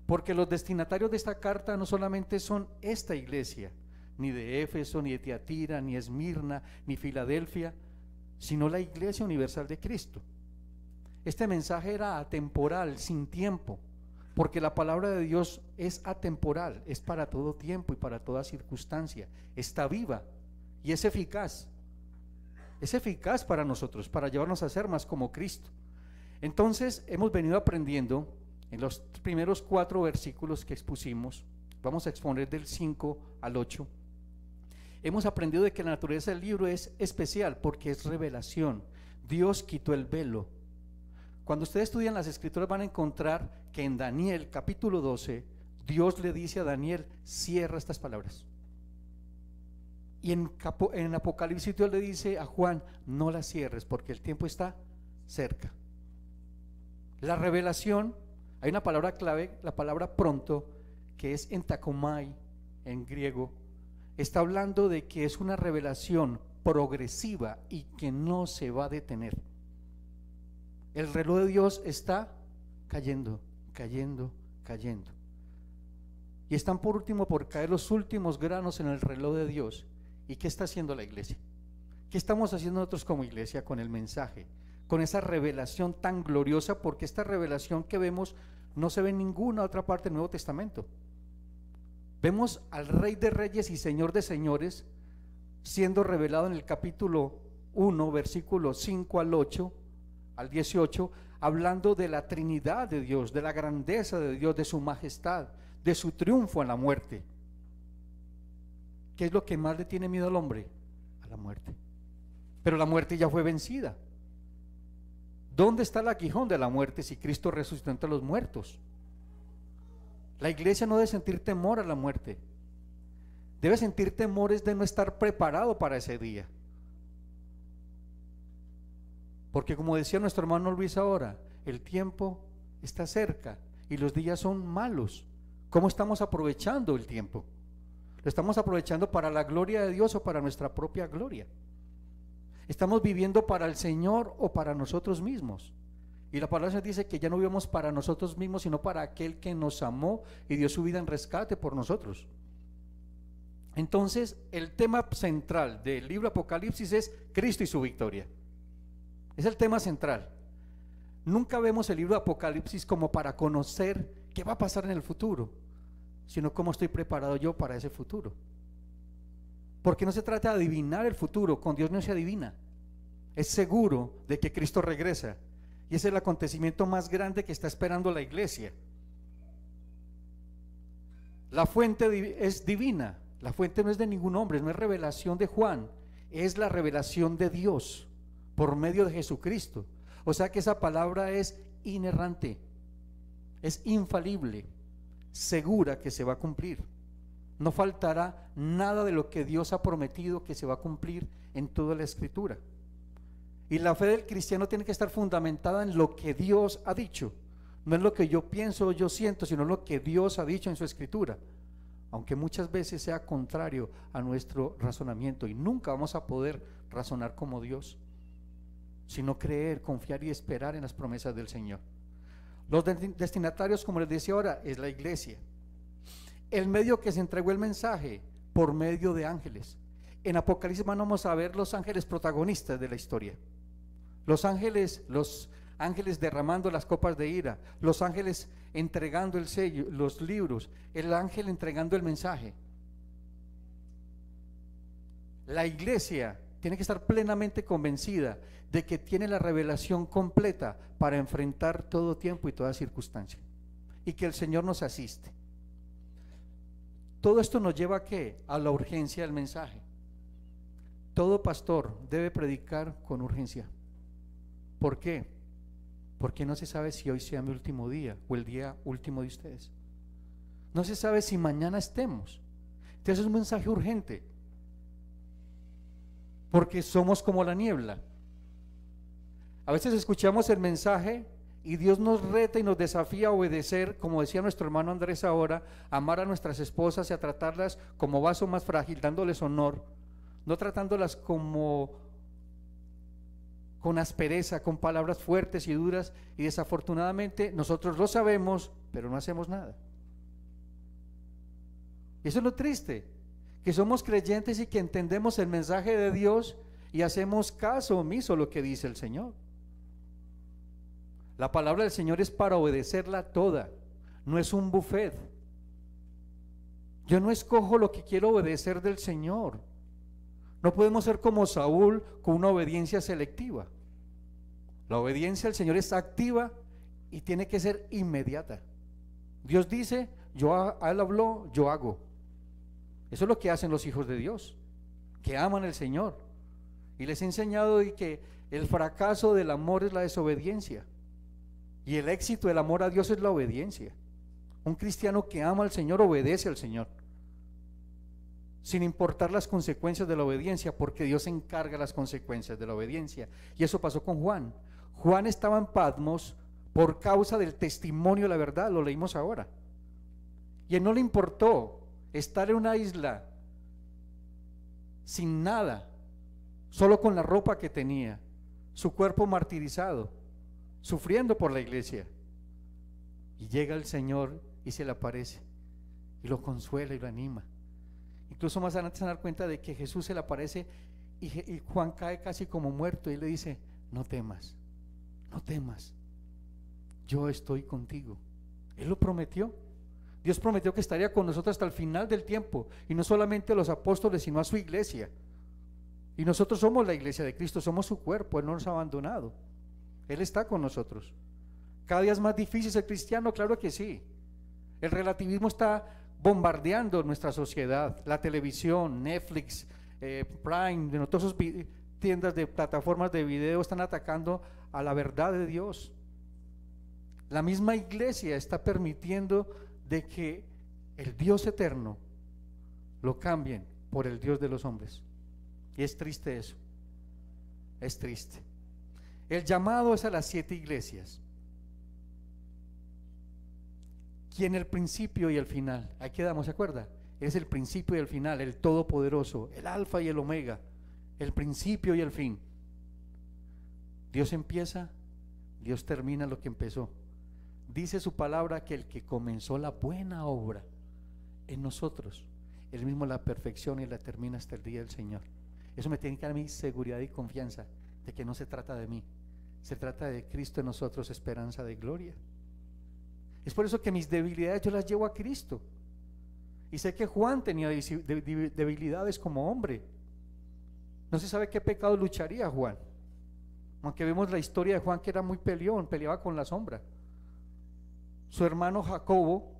Speaker 1: porque los destinatarios de esta carta no solamente son esta iglesia, ni de Éfeso, ni de Tiatira, ni Esmirna, ni Filadelfia, sino la iglesia universal de Cristo. Este mensaje era atemporal, sin tiempo, porque la palabra de Dios es atemporal, es para todo tiempo y para toda circunstancia, está viva y es eficaz para nosotros, para llevarnos a ser más como Cristo. Entonces hemos venido aprendiendo en los primeros 4 versículos que expusimos, vamos a exponer del 5 al 8, hemos aprendido de que la naturaleza del libro es especial porque es revelación. Dios quitó el velo. Cuando ustedes estudian las escrituras van a encontrar que en Daniel capítulo 12, Dios le dice a Daniel, cierra estas palabras. Y en Apocalipsis Dios le dice a Juan, no las cierres porque el tiempo está cerca. La revelación, hay una palabra clave, la palabra pronto, que es entakomai en griego, está hablando de que es una revelación progresiva y que no se va a detener. El reloj de Dios está cayendo, cayendo, cayendo. Y están por último por caer los últimos granos en el reloj de Dios. ¿Y qué está haciendo la iglesia? ¿Qué estamos haciendo nosotros como iglesia con el mensaje? Con esa revelación tan gloriosa, porque esta revelación que vemos no se ve en ninguna otra parte del Nuevo Testamento. Vemos al Rey de Reyes y Señor de Señores siendo revelado en el capítulo 1, versículos 5 al 8, al 18, hablando de la Trinidad de Dios, de la grandeza de Dios, de su majestad, de su triunfo en la muerte. ¿Qué es lo que más le tiene miedo al hombre? la muerte. Pero la muerte ya fue vencida. ¿Dónde está el aguijón de la muerte si Cristo resucitó entre los muertos? La iglesia no debe sentir temor a la muerte. Debe sentir temores de no estar preparado para ese día. Porque como decía nuestro hermano Luis ahora, el tiempo está cerca y los días son malos. ¿Cómo estamos aprovechando el tiempo? ¿Lo estamos aprovechando para la gloria de Dios o para nuestra propia gloria? ¿Estamos viviendo para el Señor o para nosotros mismos? Y la palabra dice que ya no vivimos para nosotros mismos, sino para aquel que nos amó y dio su vida en rescate por nosotros. Entonces, el tema central del libro Apocalipsis es Cristo y su victoria. Es el tema central. Nunca vemos el libro Apocalipsis como para conocer qué va a pasar en el futuro, sino cómo estoy preparado yo para ese futuro. Porque no se trata de adivinar el futuro, con Dios no se adivina. Es seguro de que Cristo regresa. Y ese es el acontecimiento más grande que está esperando la iglesia. La fuente es divina. La fuente no es de ningún hombre, no es revelación de Juan, es la revelación de Dios por medio de Jesucristo. O sea que esa palabra es inerrante, es infalible, segura que se va a cumplir. No faltará nada de lo que Dios ha prometido que se va a cumplir en toda la Escritura. Y la fe del cristiano tiene que estar fundamentada en lo que Dios ha dicho. No es lo que yo pienso o yo siento, sino lo que Dios ha dicho en su Escritura. Aunque muchas veces sea contrario a nuestro razonamiento, y nunca vamos a poder razonar como Dios, sino creer, confiar y esperar en las promesas del Señor. Los destinatarios, como les decía ahora, es la iglesia. El medio que se entregó el mensaje por medio de ángeles. En Apocalipsis vamos a ver los ángeles protagonistas de la historia. Los ángeles derramando las copas de ira, los ángeles entregando el sello, los libros, el ángel entregando el mensaje. La iglesia tiene que estar plenamente convencida de que tiene la revelación completa para enfrentar todo tiempo y toda circunstancia, y que el Señor nos asiste. Todo esto nos lleva ¿a qué? A la urgencia del mensaje. Todo pastor debe predicar con urgencia. ¿Por qué? Porque no se sabe si hoy sea mi último día o el día último de ustedes. No se sabe si mañana estemos. Entonces es un mensaje urgente, porque somos como la niebla. A veces escuchamos el mensaje y Dios nos reta y nos desafía a obedecer, como decía nuestro hermano Andrés ahora, a amar a nuestras esposas y a tratarlas como vaso más frágil, dándoles honor, no tratándolas como con aspereza, con palabras fuertes y duras, y desafortunadamente nosotros lo sabemos, pero no hacemos nada. Y eso es lo triste, que somos creyentes y que entendemos el mensaje de Dios y hacemos caso omiso a lo que dice el Señor. La palabra del Señor es para obedecerla toda, no es un buffet. Yo no escojo lo que quiero obedecer del Señor. No podemos ser como Saúl con una obediencia selectiva. La obediencia al Señor es activa y tiene que ser inmediata. Dios dice, Él habló, yo hago. Eso es lo que hacen los hijos de Dios, que aman al Señor. Y les he enseñado que el fracaso del amor es la desobediencia, y el éxito del amor a Dios es la obediencia. Un cristiano que ama al Señor obedece al Señor, sin importar las consecuencias de la obediencia, porque Dios se encarga las consecuencias de la obediencia. Y eso pasó con Juan. Juan estaba en Patmos por causa del testimonio de la verdad, lo leímos ahora. Y a él no le importó estar en una isla sin nada, solo con la ropa que tenía, su cuerpo martirizado, sufriendo por la iglesia. Y llega el Señor y se le aparece y lo consuela y lo anima. Incluso más adelante se van a dar cuenta de que Jesús se le aparece y Juan cae casi como muerto, y le dice, no temas, no temas, yo estoy contigo. Él lo prometió. Dios prometió que estaría con nosotros hasta el final del tiempo, y no solamente a los apóstoles, sino a su iglesia. Y nosotros somos la iglesia de Cristo, somos su cuerpo. Él no nos ha abandonado, Él está con nosotros. Cada día es más difícil ser cristiano, claro que sí. El relativismo está bombardeando nuestra sociedad, la televisión, Netflix, Prime, de todas esas tiendas de plataformas de video están atacando a la verdad de Dios. La misma iglesia está permitiendo de que el Dios eterno lo cambien por el Dios de los hombres. Y es triste eso, es triste. El llamado es a las 7 iglesias, quien el principio y el final, ahí quedamos, ¿se acuerda? Es el principio y el final, el todopoderoso, el alfa y el omega, el principio y el fin. Dios empieza, Dios termina lo que empezó. Dice su palabra que el que comenzó la buena obra en nosotros, Él mismo la perfecciona y la termina hasta el día del Señor. Eso me tiene que dar mi seguridad y confianza de que no se trata de mí, se trata de Cristo en nosotros, esperanza de gloria. Es por eso que mis debilidades yo las llevo a Cristo. Y sé que Juan tenía debilidades como hombre. No se sabe qué pecado lucharía Juan, aunque vemos la historia de Juan que era muy peleón, peleaba con la sombra. Su hermano Jacobo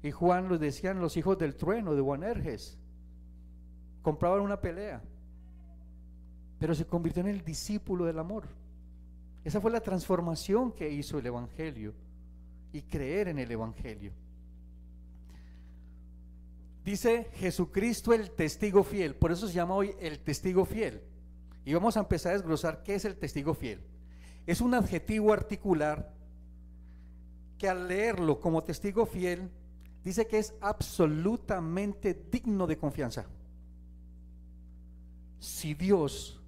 Speaker 1: y Juan los decían los hijos del trueno, de Boanerges. Compraban una pelea, pero se convirtió en el discípulo del amor. Esa fue la transformación que hizo el Evangelio y creer en el Evangelio. Dice Jesucristo el testigo fiel, por eso se llama hoy el testigo fiel. Y vamos a empezar a desglosar qué es el testigo fiel. Es un adjetivo articular que al leerlo como testigo fiel dice que es absolutamente digno de confianza. Si Dios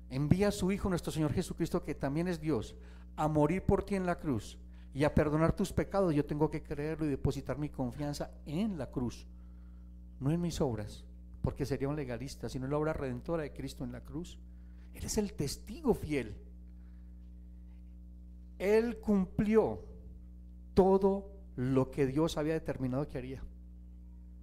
Speaker 1: envía a su Hijo nuestro Señor Jesucristo, que también es Dios, a morir por ti en la cruz y a perdonar tus pecados, yo tengo que creerlo y depositar mi confianza en la cruz, no en mis obras, porque sería un legalista, sino en la obra redentora de Cristo en la cruz. Él es el testigo fiel. Él cumplió todo lo que Dios había determinado que haría.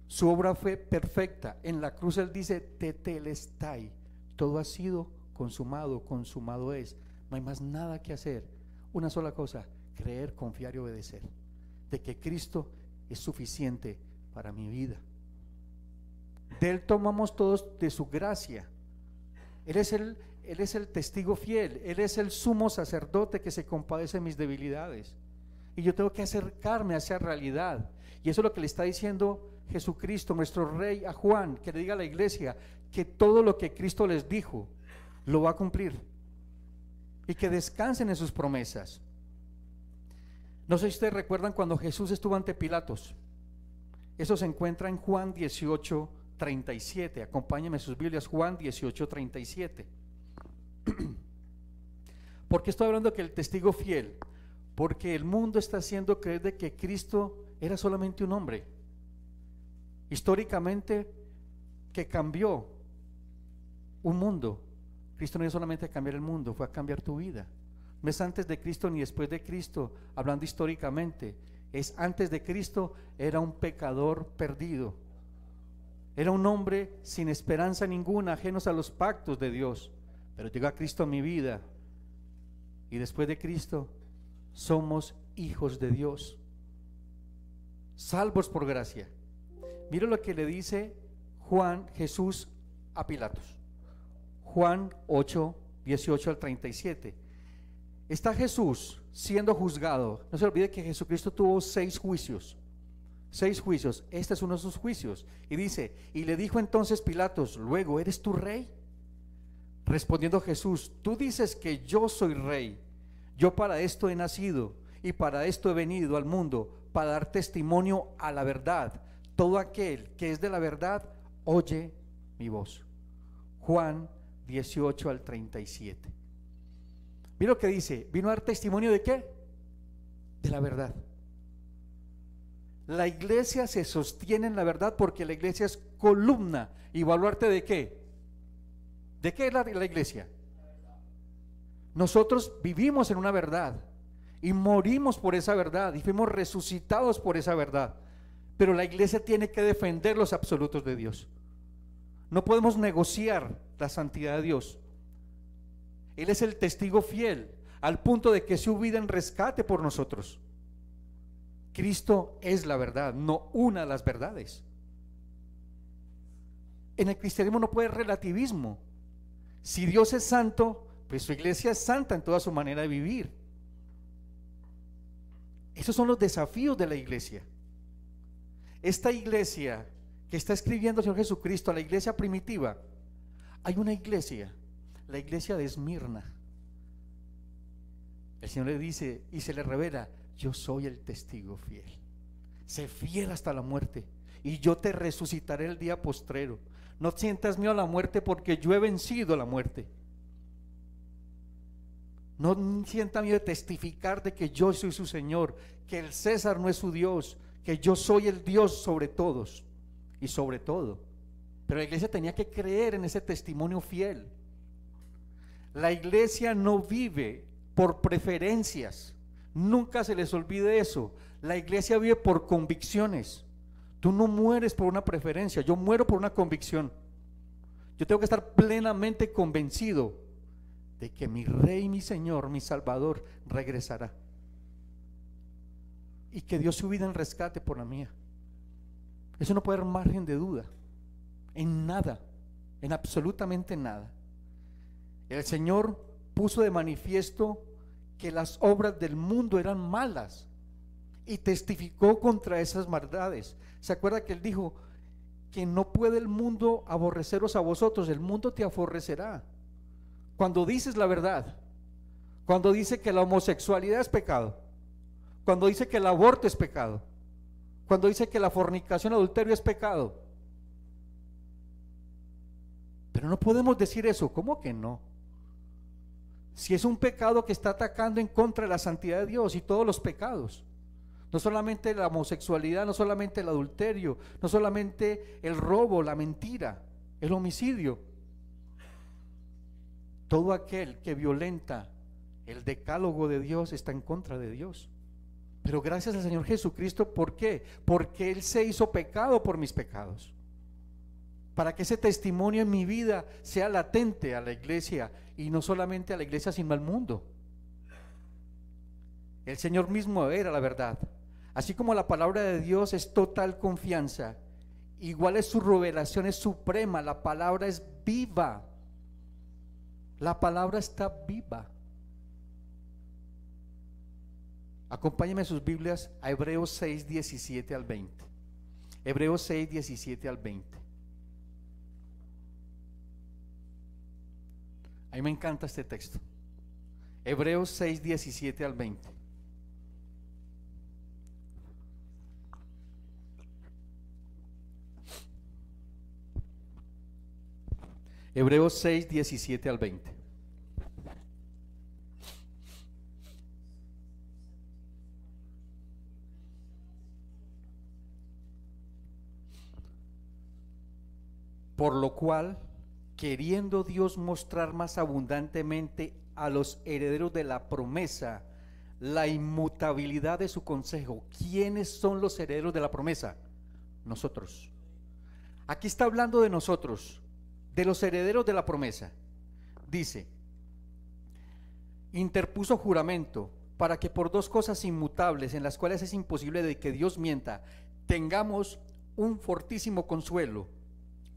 Speaker 1: Su obra fue perfecta. En la cruz Él dice tetelestai, todo ha sido consumado, consumado es. No hay más nada que hacer. Una sola cosa: creer, confiar y obedecer, de que Cristo es suficiente para mi vida. De Él tomamos todos de su gracia. Él es el testigo fiel. Él es el sumo sacerdote que se compadece de mis debilidades. Y yo tengo que acercarme a esa realidad. Y eso es lo que le está diciendo Jesucristo, nuestro Rey, a Juan, que le diga a la iglesia que todo lo que Cristo les dijo lo va a cumplir y que descansen en sus promesas. No sé si ustedes recuerdan cuando Jesús estuvo ante Pilatos. Eso se encuentra en Juan 18:37. Acompáñenme sus Biblias, Juan 18:37. ¿Por qué estoy hablando que el testigo fiel? Porque el mundo está haciendo creer de que Cristo era solamente un hombre. Históricamente, que cambió un mundo. Cristo no es solamente a cambiar el mundo, fue a cambiar tu vida. No es antes de Cristo ni después de Cristo, hablando históricamente. Es antes de Cristo, era un pecador perdido. Era un hombre sin esperanza ninguna, ajenos a los pactos de Dios. Pero llegó a Cristo a mi vida. Y después de Cristo, somos hijos de Dios, salvos por gracia. Mira lo que le dice Jesús a Pilatos. Juan 8:18-37. Está Jesús siendo juzgado. No se olvide que Jesucristo tuvo 6 juicios. 6 juicios. Este es uno de sus juicios. Y dice: y le dijo entonces Pilatos: luego, ¿eres tú rey? Respondiendo Jesús: tú dices que yo soy rey. Yo para esto he nacido y para esto he venido al mundo, para dar testimonio a la verdad. Todo aquel que es de la verdad oye mi voz. Juan 18:37. Mira lo que dice: vino a dar testimonio ¿de qué? De la verdad. La iglesia se sostiene en la verdad porque la iglesia es columna y baluarte ¿de qué? ¿De qué es la iglesia? Nosotros vivimos en una verdad y morimos por esa verdad y fuimos resucitados por esa verdad, pero la iglesia tiene que defender los absolutos de Dios. No podemos negociar la santidad de Dios. Él es el testigo fiel al punto de que su vida en rescate por nosotros. Cristo es la verdad, no una de las verdades. En el cristianismo no puede haber relativismo. Si Dios es santo, pues su iglesia es santa en toda su manera de vivir. Esos son los desafíos de la iglesia. Esta iglesia que está escribiendo el Señor Jesucristo a la iglesia primitiva, hay una iglesia, la iglesia de Esmirna. El Señor le dice y se le revela: yo soy el testigo fiel. Sé fiel hasta la muerte y yo te resucitaré el día postrero. No sientas miedo a la muerte, porque yo he vencido la muerte. No sienta miedo de testificar de que yo soy su Señor, que el César no es su Dios, que yo soy el Dios sobre todos y sobre todo. Pero la iglesia tenía que creer en ese testimonio fiel. La iglesia no vive por preferencias, nunca se les olvide eso. La iglesia vive por convicciones. Tú no mueres por una preferencia, yo muero por una convicción. Yo tengo que estar plenamente convencido de que mi Rey, mi Señor, mi Salvador regresará, y que dio su vida en rescate por la mía. Eso no puede haber margen de duda en nada, en absolutamente nada. El Señor puso de manifiesto que las obras del mundo eran malas y testificó contra esas maldades. ¿Se acuerda que Él dijo que no puede el mundo aborreceros a vosotros? El mundo te aborrecerá cuando dices la verdad, cuando dice que la homosexualidad es pecado, cuando dice que el aborto es pecado, cuando dice que la fornicación, adulterio es pecado. Pero no podemos decir eso. ¿Cómo que no? Si es un pecado que está atacando en contra de la santidad de Dios y todos los pecados, no solamente la homosexualidad, no solamente el adulterio, no solamente el robo, la mentira, el homicidio. Todo aquel que violenta el decálogo de Dios está en contra de Dios. Pero gracias al Señor Jesucristo, ¿por qué? Porque Él se hizo pecado por mis pecados, para que ese testimonio en mi vida sea latente a la iglesia, y no solamente a la iglesia sino al mundo. El Señor mismo era la verdad. Así como la palabra de Dios es total confianza, igual es su revelación, es suprema. La palabra es viva. La palabra está viva. Acompáñenme sus Biblias a Hebreos 6, 17 al 20. Hebreos 6, 17 al 20. A mí me encanta este texto. Hebreos 6, 17 al 20. Hebreos 6, 17 al 20. Por lo cual, queriendo Dios mostrar más abundantemente a los herederos de la promesa la inmutabilidad de su consejo. ¿Quiénes son los herederos de la promesa? Nosotros. Aquí está hablando de nosotros, de los herederos de la promesa. Dice: interpuso juramento para que por dos cosas inmutables, en las cuales es imposible de que Dios mienta, tengamos un fortísimo consuelo,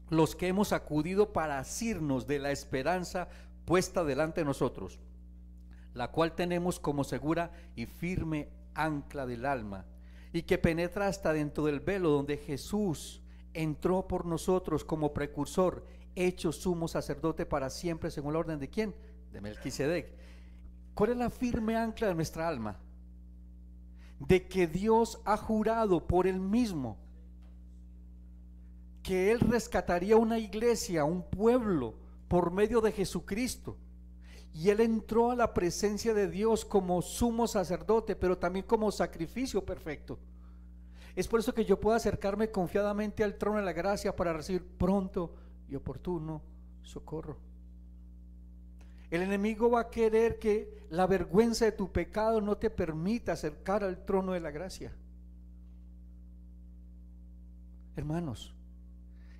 Speaker 1: los que hemos acudido para asirnos de la esperanza puesta delante de nosotros, la cual tenemos como segura y firme ancla del alma, y que penetra hasta dentro del velo, donde Jesús entró por nosotros como precursor, hecho sumo sacerdote para siempre, según la orden de ¿quién? De Melquisedec. ¿Cuál es la firme ancla de nuestra alma? De que Dios ha jurado por Él mismo que Él rescataría una iglesia, un pueblo, por medio de Jesucristo. Y Él entró a la presencia de Dios como sumo sacerdote, pero también como sacrificio perfecto. Es por eso que yo puedo acercarme confiadamente al trono de la gracia para recibir pronto y oportuno socorro. El enemigo va a querer que la vergüenza de tu pecado no te permita acercar al trono de la gracia. Hermanos,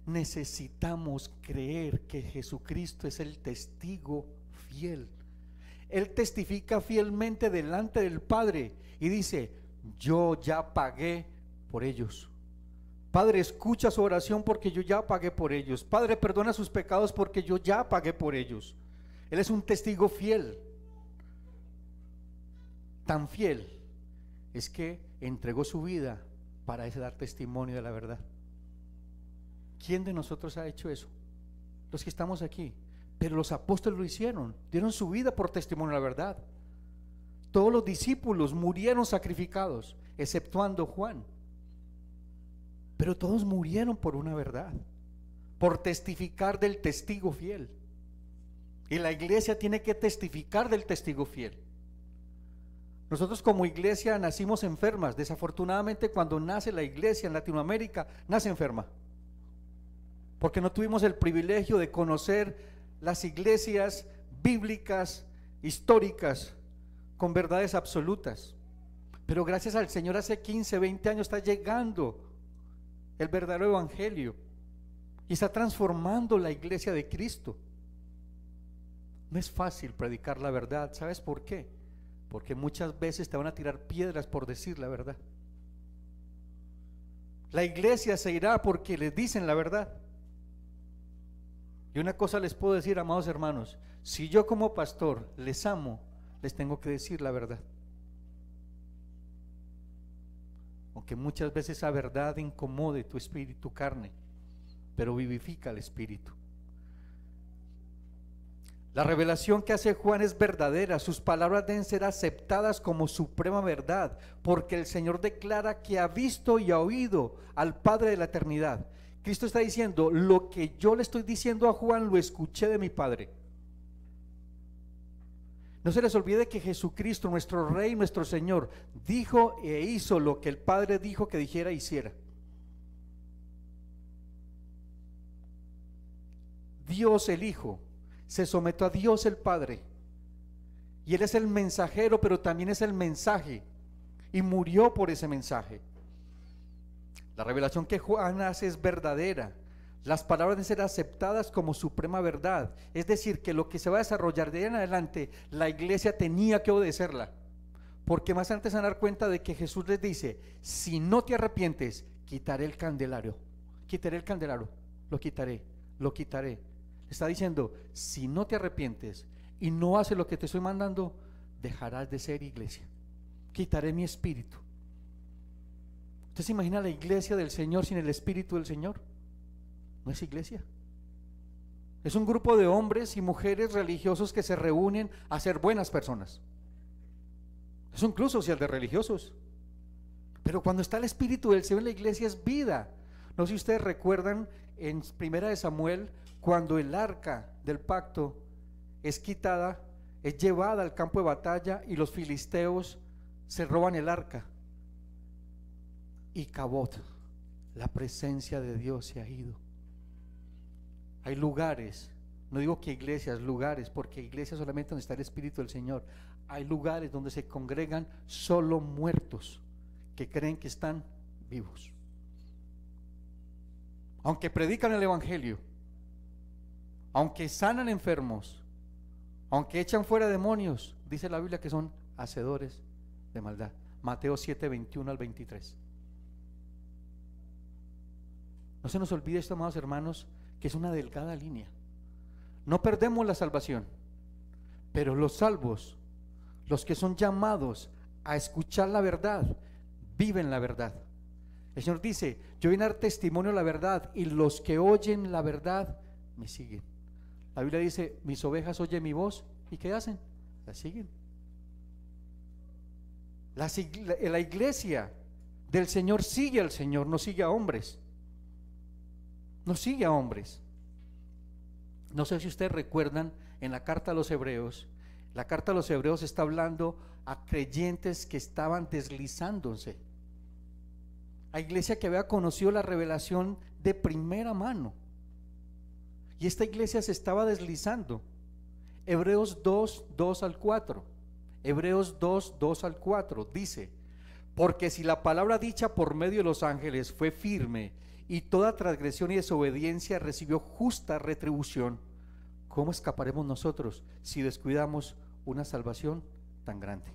Speaker 1: necesitamos creer que Jesucristo es el testigo fiel. Él testifica fielmente delante del Padre y dice: yo ya pagué por ellos. Padre, escucha su oración porque yo ya pagué por ellos. Padre, perdona sus pecados porque yo ya pagué por ellos. Él es un testigo fiel. Tan fiel es que entregó su vida para ese dar testimonio de la verdad. ¿Quién de nosotros ha hecho eso? Los que estamos aquí. Pero los apóstoles lo hicieron, dieron su vida por testimonio de la verdad. Todos los discípulos murieron sacrificados, exceptuando Juan. Pero todos murieron por una verdad, por testificar del testigo fiel. Y la iglesia tiene que testificar del testigo fiel. Nosotros como iglesia nacimos enfermas. Desafortunadamente, cuando nace la iglesia en Latinoamérica, nace enferma, porque no tuvimos el privilegio de conocer las iglesias bíblicas, históricas, con verdades absolutas. Pero gracias al Señor, hace 15, 20 años está llegando el verdadero evangelio y está transformando la iglesia de Cristo. No es fácil predicar la verdad. ¿Sabes por qué? Porque muchas veces te van a tirar piedras por decir la verdad. La iglesia se irá porque les dicen la verdad. Y una cosa les puedo decir, amados hermanos: si yo como pastor les amo, les tengo que decir la verdad. Aunque muchas veces esa verdad incomode tu espíritu, tu carne, pero vivifica el espíritu. La revelación que hace Juan es verdadera. Sus palabras deben ser aceptadas como suprema verdad, porque el Señor declara que ha visto y ha oído al Padre de la eternidad. Cristo está diciendo: lo que yo le estoy diciendo a Juan lo escuché de mi Padre. No se les olvide que Jesucristo, nuestro Rey, nuestro Señor, dijo e hizo lo que el Padre dijo que dijera e hiciera. Dios el Hijo se sometió a Dios el Padre, y Él es el mensajero, pero también es el mensaje, y murió por ese mensaje. La revelación que Juan hace es verdadera. Las palabras deben ser aceptadas como suprema verdad. Es decir, que lo que se va a desarrollar de ahí en adelante, la iglesia tenía que obedecerla. Porque más antes se van a dar cuenta de que Jesús les dice: si no te arrepientes, quitaré el candelario. Quitaré el candelabro, lo quitaré, lo quitaré. Está diciendo: si no te arrepientes y no haces lo que te estoy mandando, dejarás de ser iglesia. Quitaré mi espíritu. ¿Usted se imagina la iglesia del Señor sin el espíritu del Señor? No es iglesia. Es un grupo de hombres y mujeres religiosos que se reúnen a ser buenas personas. Es un club social de religiosos. Pero cuando está el espíritu del Señor en la iglesia, es vida. No sé si ustedes recuerdan en 1 Samuel, cuando el arca del pacto es quitada, es llevada al campo de batalla y los filisteos se roban el arca. Y Cabot, la presencia de Dios se ha ido. Hay lugares, no digo que iglesias, lugares, porque iglesia solamente donde está el Espíritu del Señor. Hay lugares donde se congregan solo muertos que creen que están vivos. Aunque predican el Evangelio, aunque sanan enfermos, aunque echan fuera demonios, dice la Biblia que son hacedores de maldad. Mateo 7, 21 al 23. No se nos olvide esto, amados hermanos, que es una delgada línea. No perdemos la salvación, pero los salvos, los que son llamados a escuchar la verdad, viven la verdad. El Señor dice: yo vine a dar testimonio de la verdad, y los que oyen la verdad me siguen. La Biblia dice: mis ovejas oyen mi voz, ¿y qué hacen? La siguen. La iglesia del Señor sigue al Señor, no sigue a hombres. No sigue a hombres. No sé si ustedes recuerdan en la carta a los Hebreos. La carta a los Hebreos está hablando a creyentes que estaban deslizándose, a iglesia que había conocido la revelación de primera mano, y esta iglesia se estaba deslizando. Hebreos 2, 2 al 4. Hebreos 2, 2 al 4 dice: porque si la palabra dicha por medio de los ángeles fue firme, y toda transgresión y desobediencia recibió justa retribución, ¿cómo escaparemos nosotros si descuidamos una salvación tan grande?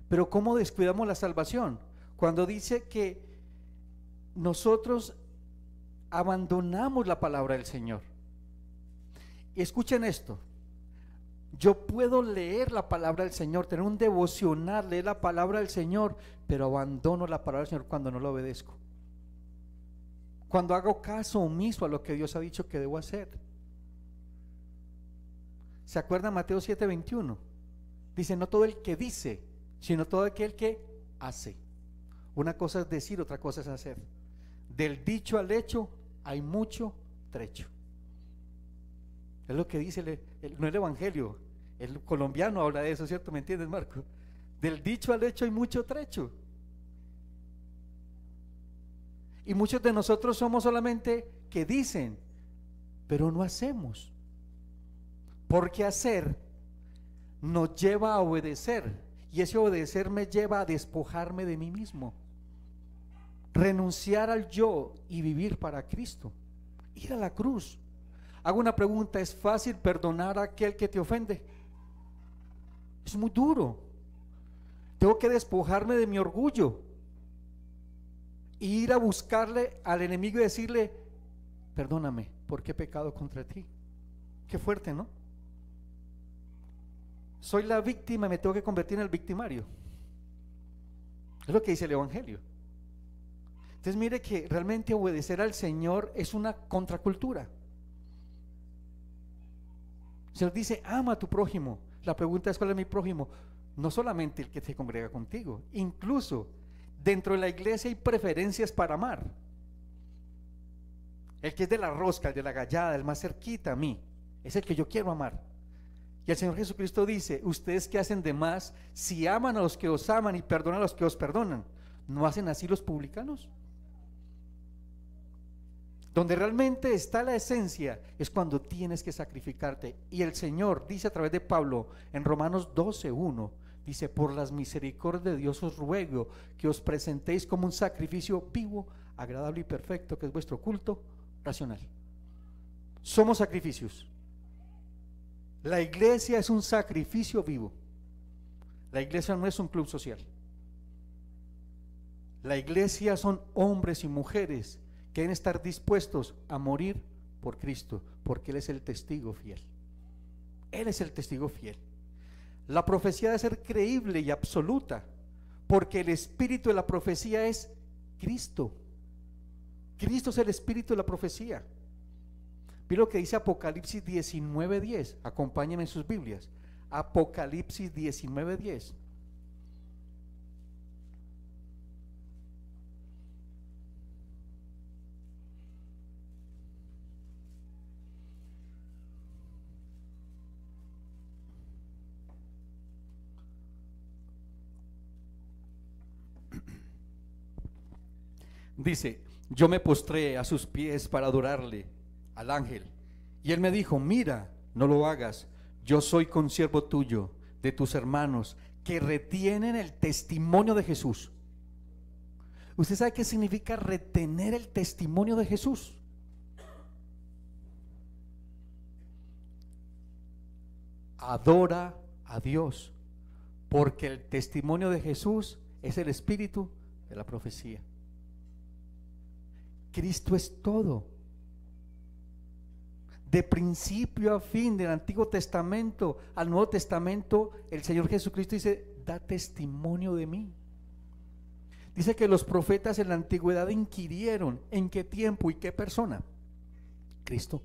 Speaker 1: Pero ¿cómo descuidamos la salvación? Cuando dice que nosotros abandonamos la palabra del Señor. Y escuchen esto, yo puedo leer la palabra del Señor, tener un devocional, leer la palabra del Señor, pero abandono la palabra del Señor cuando no lo obedezco, cuando hago caso omiso a lo que Dios ha dicho que debo hacer. ¿Se acuerdan Mateo 7:21? Dice, no todo el que dice, sino todo aquel que hace. Una cosa es decir, otra cosa es hacer. Del dicho al hecho hay mucho trecho. Es lo que dice no el evangelio, el colombiano habla de eso, ¿cierto? ¿Me entiendes, Marco? Del dicho al hecho hay mucho trecho. Y muchos de nosotros somos solamente que dicen, pero no hacemos. Porque hacer nos lleva a obedecer, y ese obedecer me lleva a despojarme de mí mismo, renunciar al yo y vivir para Cristo, ir a la cruz. Hago una pregunta: ¿es fácil perdonar a aquel que te ofende? Es muy duro. Tengo que despojarme de mi orgullo e ir a buscarle al enemigo y decirle: perdóname, porque he pecado contra ti. Qué fuerte, ¿no? Soy la víctima y me tengo que convertir en el victimario. Es lo que dice el evangelio. Entonces mire que realmente obedecer al Señor es una contracultura. El Señor dice: ama a tu prójimo. La pregunta es: ¿cuál es mi prójimo? No solamente el que se congrega contigo, incluso dentro de la iglesia hay preferencias para amar. El que es de la rosca, el de la gallada, el más cerquita a mí, es el que yo quiero amar. Y el Señor Jesucristo dice: ustedes que hacen de más, si aman a los que os aman y perdonan a los que os perdonan, ¿no hacen así los publicanos? Donde realmente está la esencia es cuando tienes que sacrificarte. Y el Señor dice a través de Pablo en Romanos 12:1, dice: por las misericordias de Dios os ruego que os presentéis como un sacrificio vivo, agradable y perfecto, que es vuestro culto racional. Somos sacrificios. La iglesia es un sacrificio vivo. La iglesia no es un club social. La iglesia son hombres y mujeres que deben estar dispuestos a morir por Cristo, porque Él es el testigo fiel. Él es el testigo fiel. La profecía debe ser creíble y absoluta, porque el espíritu de la profecía es Cristo. Cristo es el espíritu de la profecía. Vi lo que dice Apocalipsis 19:10. Acompáñenme en sus Biblias. Apocalipsis 19:10. Dice: yo me postré a sus pies para adorarle, al ángel, y él me dijo: mira, no lo hagas, yo soy consiervo tuyo, de tus hermanos que retienen el testimonio de Jesús. ¿Usted sabe qué significa retener el testimonio de Jesús? Adora a Dios, porque el testimonio de Jesús es el espíritu de la profecía. Cristo es todo. De principio a fin, del Antiguo Testamento al Nuevo Testamento, el Señor Jesucristo dice: da testimonio de mí. Dice que los profetas en la antigüedad inquirieron en qué tiempo y qué persona. Cristo.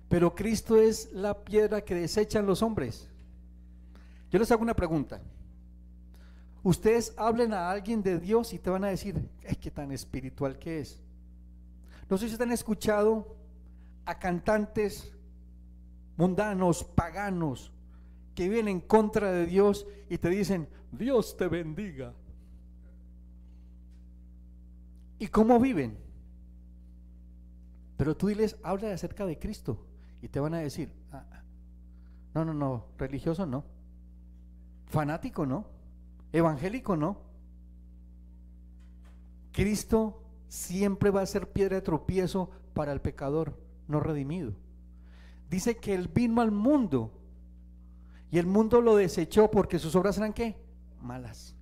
Speaker 1: Pero Cristo es la piedra que desechan los hombres. Yo les hago una pregunta. Ustedes hablen a alguien de Dios y te van a decir: ¡ay, qué tan espiritual que es! No sé si ustedes han escuchado a cantantes mundanos, paganos, que viven en contra de Dios y te dicen: Dios te bendiga. ¿Y cómo viven? Pero tú diles: habla acerca de Cristo, y te van a decir: no, religioso no, fanático no, evangélico no. Cristo siempre va a ser piedra de tropiezo para el pecador no redimido. Dice que Él vino al mundo y el mundo lo desechó porque sus obras eran ¿qué? Malas.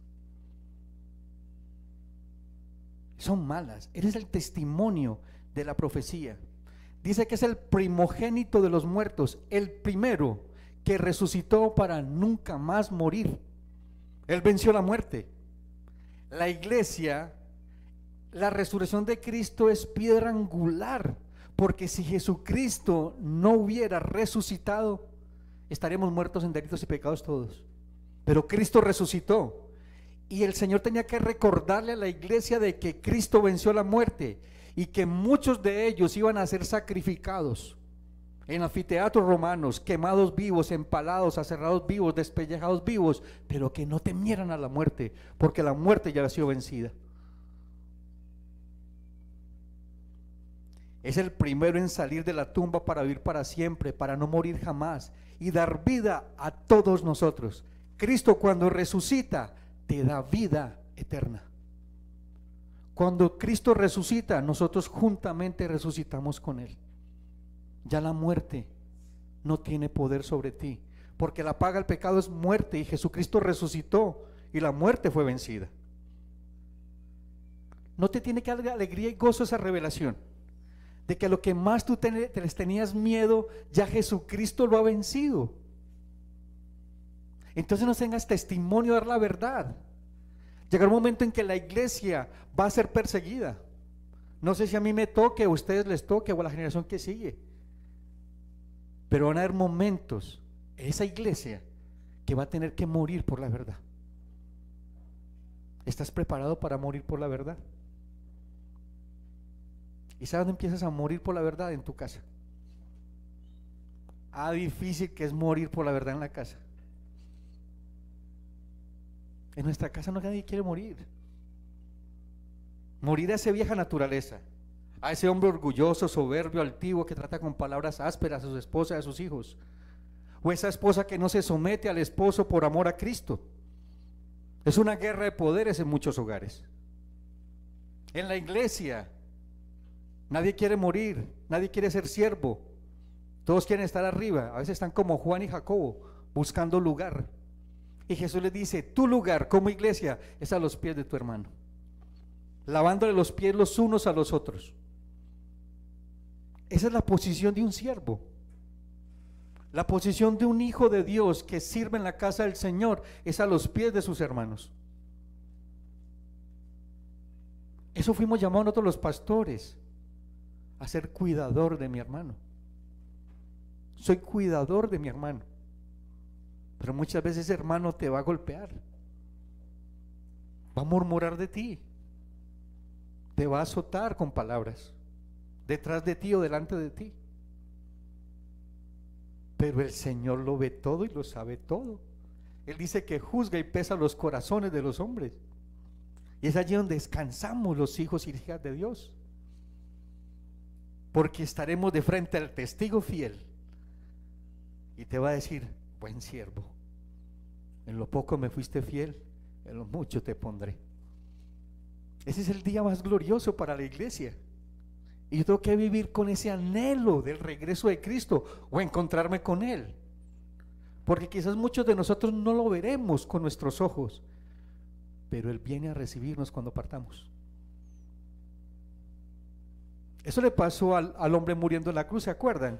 Speaker 1: son malas. Eres el testimonio de la profecía. Dice que es el primogénito de los muertos, el primero que resucitó para nunca más morir. Él venció la muerte. La iglesia, la resurrección de Cristo es piedra angular, porque si Jesucristo no hubiera resucitado, estaríamos muertos en delitos y pecados todos. Pero Cristo resucitó, y el Señor tenía que recordarle a la iglesia de que Cristo venció la muerte y que muchos de ellos iban a ser sacrificados en anfiteatros romanos, quemados vivos, empalados, aserrados vivos, despellejados vivos, pero que no temieran a la muerte, porque la muerte ya había sido vencida. Es el primero en salir de la tumba para vivir para siempre, para no morir jamás y dar vida a todos nosotros. Cristo, cuando resucita, te da vida eterna. Cuando Cristo resucita, nosotros juntamente resucitamos con Él. Ya la muerte no tiene poder sobre ti, porque la paga del pecado es muerte, y Jesucristo resucitó y la muerte fue vencida. ¿No te tiene que dar alegría y gozo esa revelación? De que lo que más tú les tenías miedo, ya Jesucristo lo ha vencido. Entonces no tengas testimonio de dar la verdad. Llegará un momento en que la iglesia va a ser perseguida. No sé si a mí me toque, a ustedes les toque, o a la generación que sigue. Pero van a haber momentos, esa iglesia, que va a tener que morir por la verdad. ¿Estás preparado para morir por la verdad? ¿Y sabes dónde empiezas a morir por la verdad? En tu casa. Difícil que es morir por la verdad en la casa. En nuestra casa nadie quiere morir. Morir a esa vieja naturaleza, a ese hombre orgulloso, soberbio, altivo, que trata con palabras ásperas a su esposa y a sus hijos, o esa esposa que no se somete al esposo por amor a Cristo. Es una guerra de poderes en muchos hogares. En la iglesia nadie quiere morir, nadie quiere ser siervo, todos quieren estar arriba. A veces están como Juan y Jacobo, buscando lugar. Y Jesús les dice: tu lugar como iglesia es a los pies de tu hermano, lavándole los pies los unos a los otros. Esa es la posición de un siervo. La posición de un hijo de Dios que sirve en la casa del Señor es a los pies de sus hermanos. Eso fuimos llamados nosotros los pastores, a ser cuidador de mi hermano. Soy cuidador de mi hermano. Pero muchas veces ese hermano te va a golpear, va a murmurar de ti, te va a azotar con palabras, detrás de ti o delante de ti. Pero el Señor lo ve todo y lo sabe todo. Él dice que juzga y pesa los corazones de los hombres. Y es allí donde descansamos los hijos y hijas de Dios, porque estaremos de frente al testigo fiel y te va a decir: buen siervo, en lo poco me fuiste fiel, en lo mucho te pondré. Ese es el día más glorioso para la iglesia, y yo tengo que vivir con ese anhelo del regreso de Cristo o encontrarme con Él, porque quizás muchos de nosotros no lo veremos con nuestros ojos, pero Él viene a recibirnos cuando partamos. Eso le pasó al hombre muriendo en la cruz, ¿se acuerdan?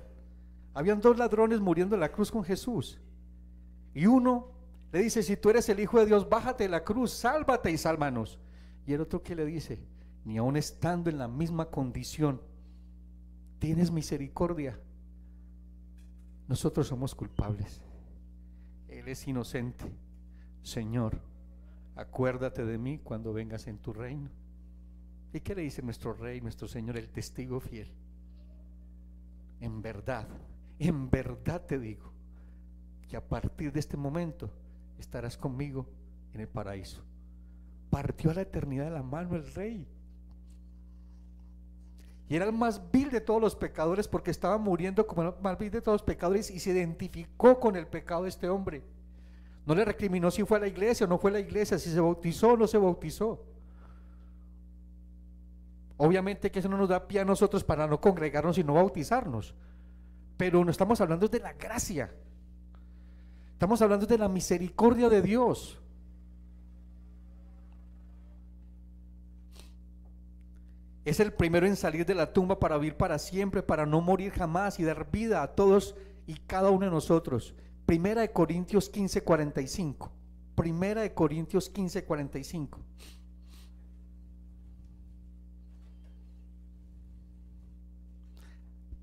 Speaker 1: Habían dos ladrones muriendo en la cruz con Jesús, y uno le dice: si tú eres el Hijo de Dios, bájate de la cruz, sálvate y sálvanos. Y el otro, ¿qué le dice? Ni aun estando en la misma condición, tienes misericordia. Nosotros somos culpables, Él es inocente. Señor, acuérdate de mí cuando vengas en tu reino. ¿Y qué le dice nuestro Rey, nuestro Señor, el testigo fiel? En verdad te digo que a partir de este momento estarás conmigo en el paraíso. Partió a la eternidad de la mano el Rey, y era el más vil de todos los pecadores, porque estaba muriendo como el más vil de todos los pecadores, y se identificó con el pecado de este hombre. No le recriminó si fue a la iglesia o no fue a la iglesia, si se bautizó o no se bautizó. Obviamente que eso no nos da pie a nosotros para no congregarnos y no bautizarnos, pero no estamos hablando de la gracia, estamos hablando de la misericordia de Dios. Es el primero en salir de la tumba para vivir para siempre, para no morir jamás y dar vida a todos y cada uno de nosotros. Primera de Corintios 15:45. Primera de Corintios 15:45.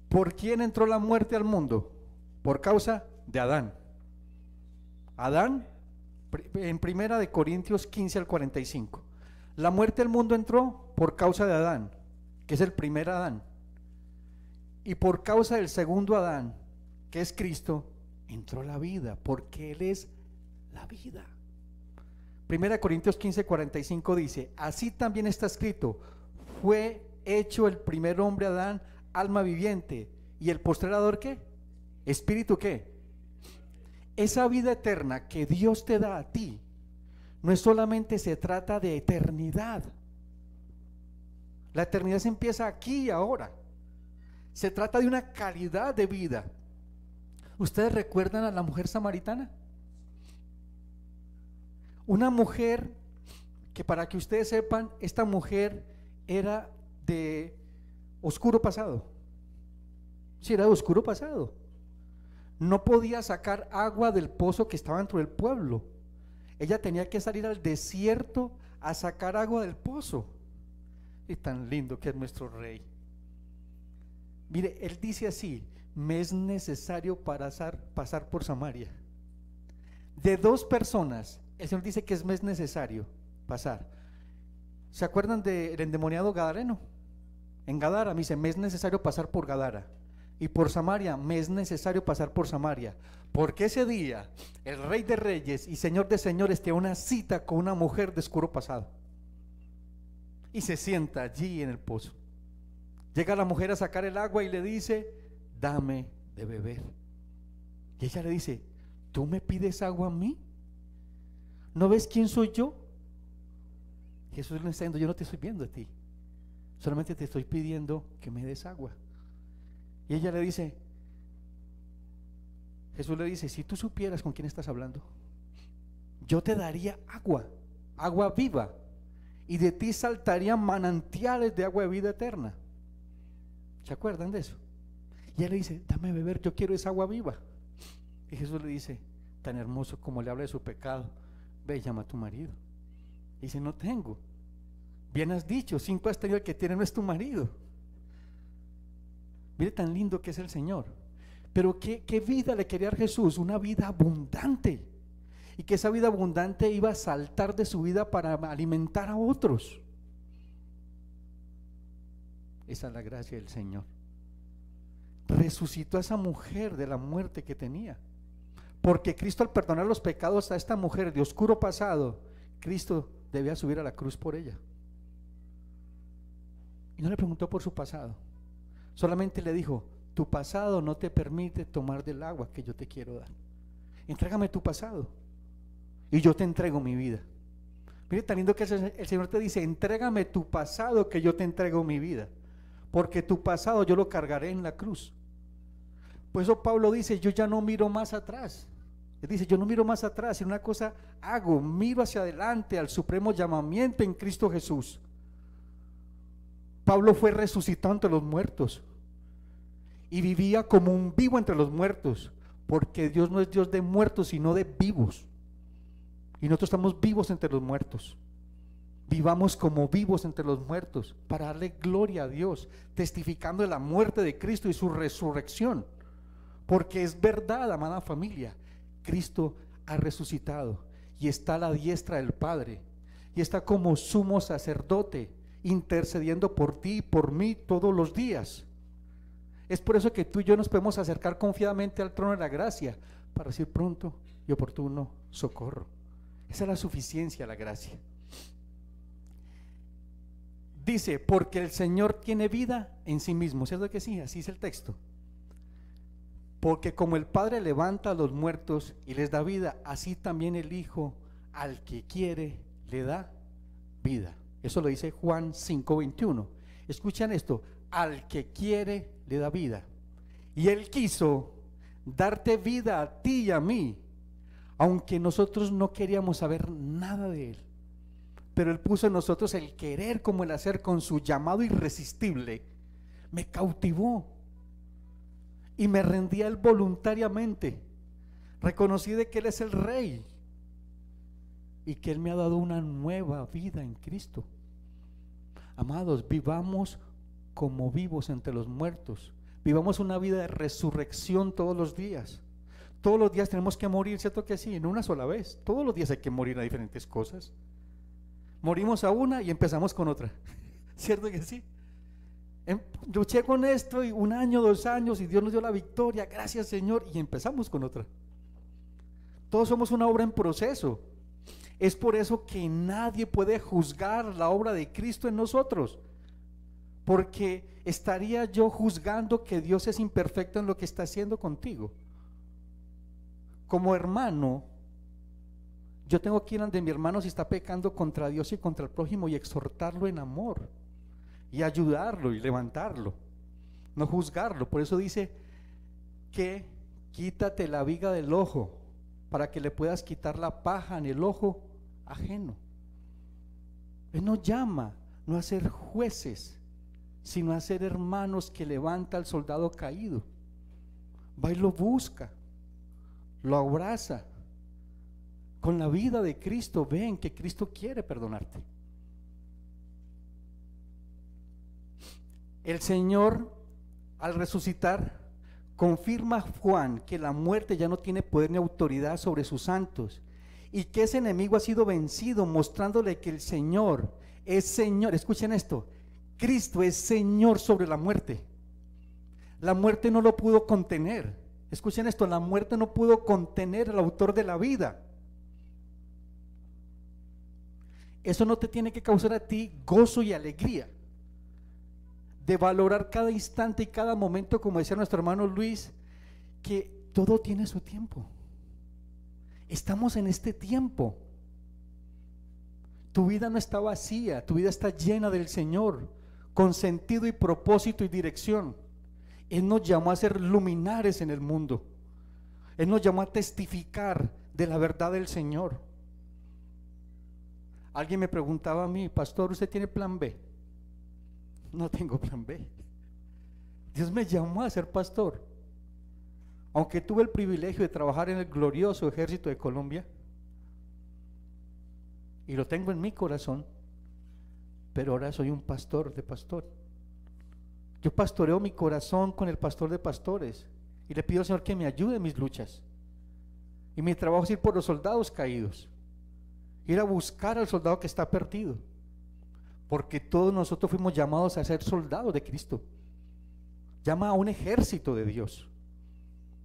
Speaker 1: ¿Por quién entró la muerte al mundo? Por causa de Adán. Adán, en Primera de Corintios 15:45. La muerte al mundo entró por causa de Adán, que es el primer Adán. Y por causa del segundo Adán, que es Cristo, entró la vida, porque Él es la vida. Primera de Corintios 15:45 dice: así también está escrito, fue hecho el primer hombre Adán, alma viviente, y el postrer Adán, ¿qué? Espíritu, ¿qué? Esa vida eterna que Dios te da a ti, no es solamente se trata de eternidad. La eternidad se empieza aquí y ahora. Se trata de una calidad de vida. ¿Ustedes recuerdan a la mujer samaritana? Una mujer que, para que ustedes sepan, esta mujer era de oscuro pasado. Sí, era de oscuro pasado. No podía sacar agua del pozo que estaba dentro del pueblo. Ella tenía que salir al desierto a sacar agua del pozo. Y tan lindo que es nuestro Rey. Mire, Él dice así: me es necesario pasar por Samaria. De dos personas, el Señor dice que me es necesario pasar. ¿Se acuerdan del endemoniado gadareno? En Gadara me dice: me es necesario pasar por Gadara. Y por Samaria, me es necesario pasar por Samaria. Porque ese día el Rey de Reyes y Señor de Señores tiene una cita con una mujer de oscuro pasado. Y se sienta allí en el pozo. Llega la mujer a sacar el agua y le dice: dame de beber. Y ella le dice: ¿tú me pides agua a mí? ¿No ves quién soy yo? Jesús le está diciendo: yo no te estoy viendo a ti, solamente te estoy pidiendo que me des agua. Y ella le dice, Jesús le dice: si tú supieras con quién estás hablando, yo te daría agua, agua viva, y de ti saltarían manantiales de agua de vida eterna. ¿Se acuerdan de eso? Y ella le dice: dame beber, yo quiero esa agua viva. Y Jesús le dice, tan hermoso como le habla de su pecado: ve y llama a tu marido. Y dice: no tengo. Bien has dicho, 5 has tenido, el que tiene no es tu marido. Mire tan lindo que es el Señor. Pero ¿qué vida le quería dar Jesús? Una vida abundante. Y que esa vida abundante iba a saltar de su vida para alimentar a otros. Esa es la gracia del Señor. Resucitó a esa mujer de la muerte que tenía. Porque Cristo, al perdonar los pecados a esta mujer de oscuro pasado, Cristo debía subir a la cruz por ella. Y no le preguntó por su pasado. Solamente le dijo: tu pasado no te permite tomar del agua que yo te quiero dar. Entrégame tu pasado y yo te entrego mi vida. Mire tan lindo que el Señor te dice: entrégame tu pasado que yo te entrego mi vida. Porque tu pasado yo lo cargaré en la cruz. Por eso Pablo dice: yo ya no miro más atrás. Él dice: yo no miro más atrás, sino una cosa hago, miro hacia adelante al supremo llamamiento en Cristo Jesús. Pablo fue resucitado entre los muertos y vivía como un vivo entre los muertos, porque Dios no es Dios de muertos, sino de vivos. Y nosotros estamos vivos entre los muertos. Vivamos como vivos entre los muertos para darle gloria a Dios, testificando de la muerte de Cristo y su resurrección. Porque es verdad, amada familia, Cristo ha resucitado y está a la diestra del Padre y está como sumo sacerdote intercediendo por ti y por mí todos los días. Es por eso que tú y yo nos podemos acercar confiadamente al trono de la gracia para recibir pronto y oportuno socorro. Esa es la suficiencia, la gracia. Dice: porque el Señor tiene vida en sí mismo. ¿Cierto que sí? Así es el texto. Porque como el Padre levanta a los muertos y les da vida, así también el Hijo al que quiere le da vida. Eso lo dice Juan 5:21. Escuchan esto: al que quiere le da vida. Y Él quiso darte vida a ti y a mí, aunque nosotros no queríamos saber nada de Él. pero Él puso en nosotros el querer como el hacer, con su llamado irresistible. Me cautivó y me rendí a Él voluntariamente. Reconocí de que Él es el Rey y que Él me ha dado una nueva vida en Cristo. Amados, vivamos como vivos entre los muertos. Vivamos una vida de resurrección todos los días. Todos los días tenemos que morir, ¿cierto que sí? En una sola vez. Todos los días hay que morir a diferentes cosas. Morimos a una y empezamos con otra. ¿Cierto que sí? Luché con esto y 1 año, 2 años, y Dios nos dio la victoria, gracias Señor, y empezamos con otra. Todos somos una obra en proceso. Es por eso que nadie puede juzgar la obra de Cristo en nosotros, porque estaría yo juzgando que Dios es imperfecto en lo que está haciendo contigo. Como hermano, yo tengo que ir ante mi hermano si está pecando contra Dios y contra el prójimo, y exhortarlo en amor y ayudarlo y levantarlo, no juzgarlo. Por eso dice que quítate la viga del ojo para que le puedas quitar la paja en el ojo ajeno. Él nos llama no a ser jueces, sino a ser hermanos que levanta al soldado caído. Va y lo busca, lo abraza. Con la vida de Cristo, ven que Cristo quiere perdonarte. El Señor, al resucitar, confirma a Juan que la muerte ya no tiene poder ni autoridad sobre sus santos, y que ese enemigo ha sido vencido, mostrándole que el Señor es Señor. Escuchen esto: Cristo es Señor sobre la muerte. La muerte no lo pudo contener. Escuchen esto: la muerte no pudo contener al autor de la vida. Eso no te tiene que causar a ti gozo y alegría de valorar cada instante y cada momento, como decía nuestro hermano Luis, que todo tiene su tiempo. Estamos en este tiempo. Tu vida no está vacía, tu vida está llena del Señor, con sentido y propósito y dirección. Él nos llamó a ser luminares en el mundo. Él nos llamó a testificar de la verdad del Señor. Alguien me preguntaba a mí: pastor, ¿usted tiene plan B? No tengo plan B. Dios me llamó a ser pastor. Aunque tuve el privilegio de trabajar en el glorioso ejército de Colombia, y lo tengo en mi corazón, pero ahora soy un pastor de pastor. Yo pastoreo mi corazón con el pastor de pastores, y le pido al Señor que me ayude en mis luchas. Y mi trabajo es ir por los soldados caídos, ir a buscar al soldado que está perdido, porque todos nosotros fuimos llamados a ser soldados de Cristo. Llama a un ejército de Dios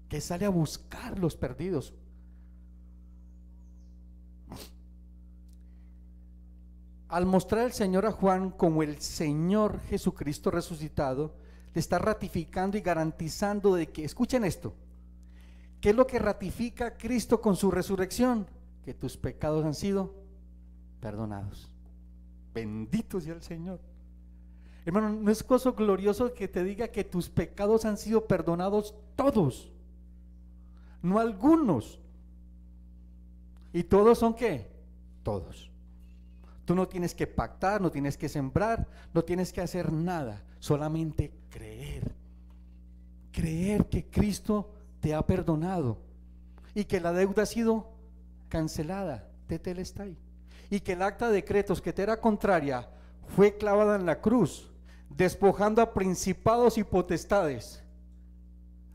Speaker 1: que sale a buscar los perdidos. Al mostrar el Señor a Juan como el Señor Jesucristo resucitado, le está ratificando y garantizando de que, escuchen esto, ¿qué es lo que ratifica a Cristo con su resurrección? Que tus pecados han sido perdonados. Bendito sea el Señor. Hermano, ¿no es gozo glorioso que te diga que tus pecados han sido perdonados todos? No algunos. ¿Y todos son qué? Todos. Tú no tienes que pactar, no tienes que sembrar, no tienes que hacer nada, solamente creer. Creer que Cristo te ha perdonado y que la deuda ha sido cancelada, tetelestai, y que el acta de decretos que te era contraria fue clavada en la cruz, despojando a principados y potestades,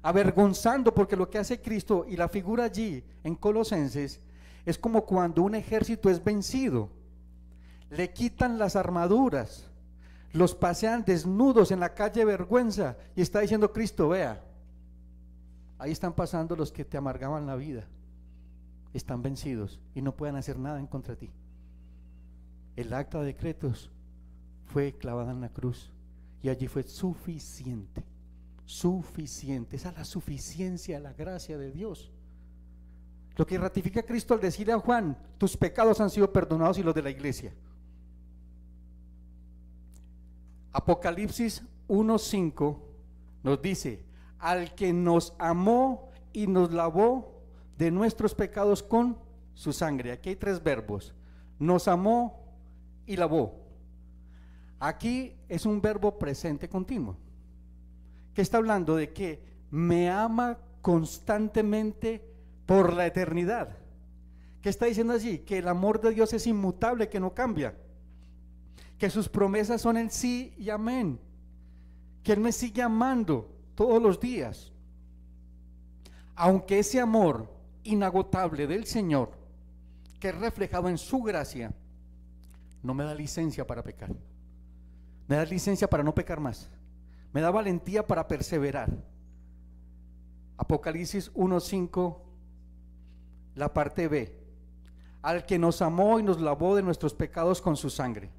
Speaker 1: avergonzando, porque lo que hace Cristo, y la figura allí en Colosenses, es como cuando un ejército es vencido, le quitan las armaduras, los pasean desnudos en la calle de vergüenza, y está diciendo Cristo: vea, ahí están pasando los que te amargaban la vida, están vencidos y no pueden hacer nada en contra de ti. El acta de decretos fue clavada en la cruz y allí fue suficiente, suficiente. Esa es la suficiencia, la gracia de Dios. Lo que ratifica a Cristo al decirle a Juan: tus pecados han sido perdonados, y los de la iglesia. Apocalipsis 1:5 nos dice: al que nos amó y nos lavó de nuestros pecados con su sangre. Aquí hay 3 verbos: nos amó, y lavó. Aquí es un verbo presente continuo, que está hablando de que me ama constantemente por la eternidad. ¿Qué está diciendo allí? Que el amor de Dios es inmutable, que no cambia, que sus promesas son el sí y amén, que Él me sigue amando todos los días. Aunque ese amor inagotable del Señor, que es reflejado en su gracia, no me da licencia para pecar, me da licencia para no pecar más, me da valentía para perseverar. Apocalipsis 1:5, la parte B: al que nos amó y nos lavó de nuestros pecados con su sangre.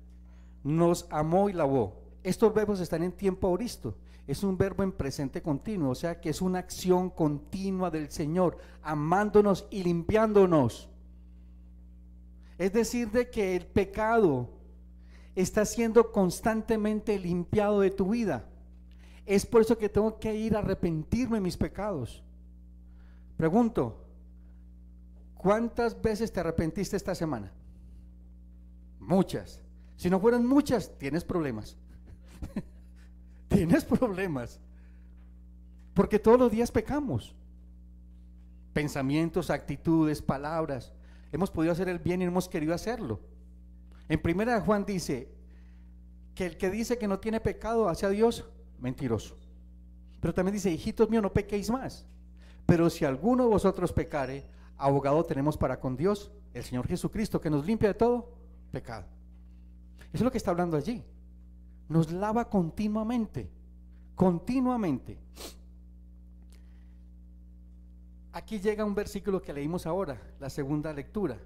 Speaker 1: Nos amó y lavó. Estos verbos están en tiempo auristo, es un verbo en presente continuo, o sea que es una acción continua del Señor, amándonos y limpiándonos. Es decir, de que el pecado está siendo constantemente limpiado de tu vida. Es por eso que tengo que ir a arrepentirme de mis pecados. Pregunto, ¿cuántas veces te arrepentiste esta semana? Muchas. Si no fueran muchas, tienes problemas. Tienes problemas. Porque todos los días pecamos. Pensamientos, actitudes, palabras. Hemos podido hacer el bien y no hemos querido hacerlo. En primera de Juan dice que el que dice que no tiene pecado hacia Dios, mentiroso. Pero también dice: hijitos míos, no pequéis más. Pero si alguno de vosotros pecare, abogado tenemos para con Dios, el Señor Jesucristo, que nos limpia de todo pecado. Eso es lo que está hablando allí. Nos lava continuamente, continuamente. Aquí llega un versículo que leímos ahora, la segunda lectura,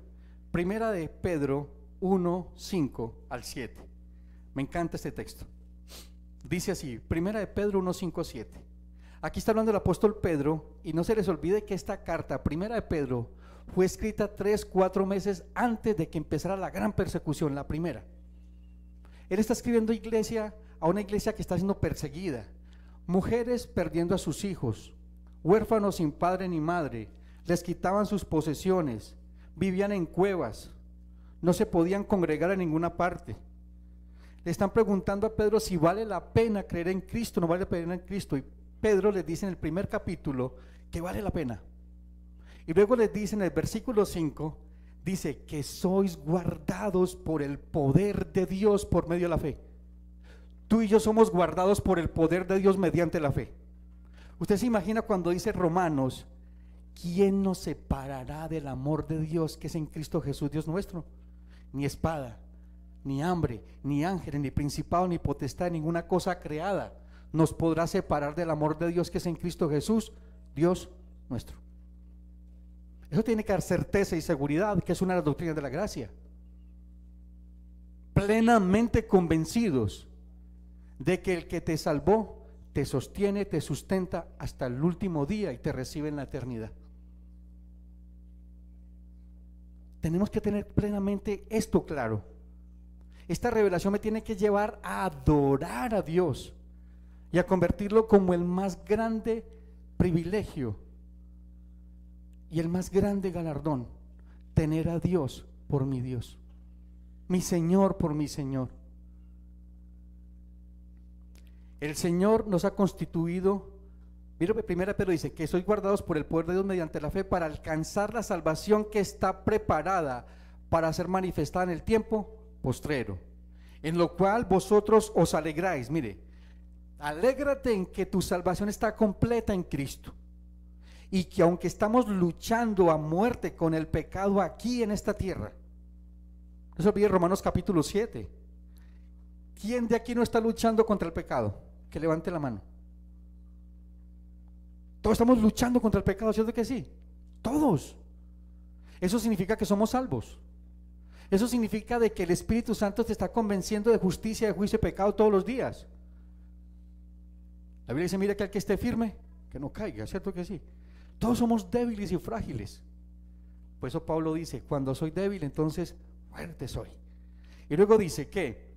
Speaker 1: primera de Pedro 1:5 al 7. Me encanta este texto. Dice así, primera de Pedro 1:5-7. Aquí está hablando el apóstol Pedro, y no se les olvide que esta carta, primera de Pedro, fue escrita 3-4 meses antes de que empezara la gran persecución, la primera. Él está escribiendo a una iglesia que está siendo perseguida, mujeres perdiendo a sus hijos, huérfanos sin padre ni madre, les quitaban sus posesiones, vivían en cuevas, no se podían congregar en ninguna parte. Le están preguntando a Pedro si vale la pena creer en Cristo, no vale la pena en Cristo, y Pedro les dice en el primer capítulo que vale la pena. Y luego les dice en el versículo 5, dice que sois guardados por el poder de Dios por medio de la fe. Tú y yo somos guardados por el poder de Dios mediante la fe. Usted se imagina cuando dice Romanos, ¿quién nos separará del amor de Dios que es en Cristo Jesús, Dios nuestro? Ni espada, ni hambre, ni ángeles, ni principado, ni potestad, ninguna cosa creada nos podrá separar del amor de Dios que es en Cristo Jesús, Dios nuestro. Eso tiene que dar certeza y seguridad, que es una de las doctrinas de la gracia. Plenamente convencidos de que el que te salvó te sostiene, te sustenta hasta el último día y te recibe en la eternidad. Tenemos que tener plenamente esto claro. Esta revelación me tiene que llevar a adorar a Dios y a convertirlo como el más grande privilegio y el más grande galardón, tener a Dios por mi Dios, mi Señor por mi Señor. El Señor nos ha constituido, mira, primera Pedro dice que sois guardados por el poder de Dios mediante la fe para alcanzar la salvación que está preparada para ser manifestada en el tiempo postrero, en lo cual vosotros os alegráis. Mire, alégrate en que tu salvación está completa en Cristo, y que aunque estamos luchando a muerte con el pecado aquí en esta tierra, no se olvide Romanos capítulo 7. ¿Quién de aquí no está luchando contra el pecado? Que levante la mano. Todos estamos luchando contra el pecado, ¿cierto que sí? Todos. Eso significa que somos salvos. Eso significa de que el Espíritu Santo te está convenciendo de justicia, de juicio y pecado todos los días. La Biblia dice, mira que al que esté firme, que no caiga, ¿cierto que sí? Todos somos débiles y frágiles. Por eso Pablo dice, cuando soy débil, entonces fuerte soy. Y luego dice que,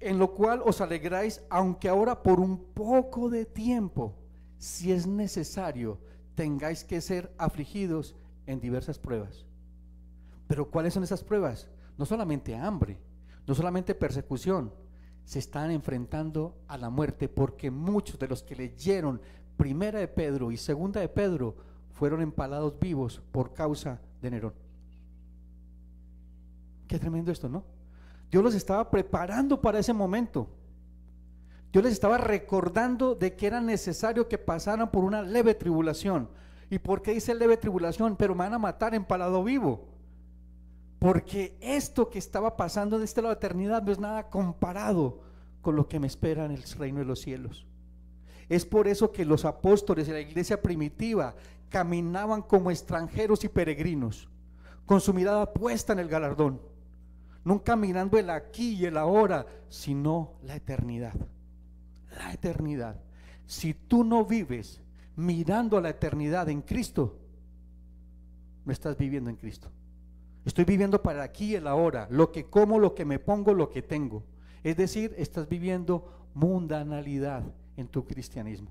Speaker 1: en lo cual os alegráis, aunque ahora por un poco de tiempo, si es necesario, tengáis que ser afligidos en diversas pruebas. Pero ¿cuáles son esas pruebas? no solamente hambre, no solamente persecución, se están enfrentando a la muerte, porque muchos de los que leyeron Primera de Pedro y Segunda de Pedro fueron empalados vivos por causa de Nerón. Qué tremendo esto, ¿no? Dios los estaba preparando para ese momento. Dios les estaba recordando de que era necesario que pasaran por una leve tribulación. ¿Y por qué dice leve tribulación? Pero me van a matar empalado vivo. Porque esto que estaba pasando de este lado de la eternidad no es nada comparado con lo que me espera en el reino de los cielos. Es por eso que los apóstoles de la iglesia primitiva caminaban como extranjeros y peregrinos, con su mirada puesta en el galardón, nunca mirando el aquí y el ahora, sino la eternidad. La eternidad. Si tú no vives mirando a la eternidad en Cristo, no estás viviendo en Cristo. Estoy viviendo para aquí y el ahora, lo que como, lo que me pongo, lo que tengo. Es decir, estás viviendo mundanalidad en tu cristianismo.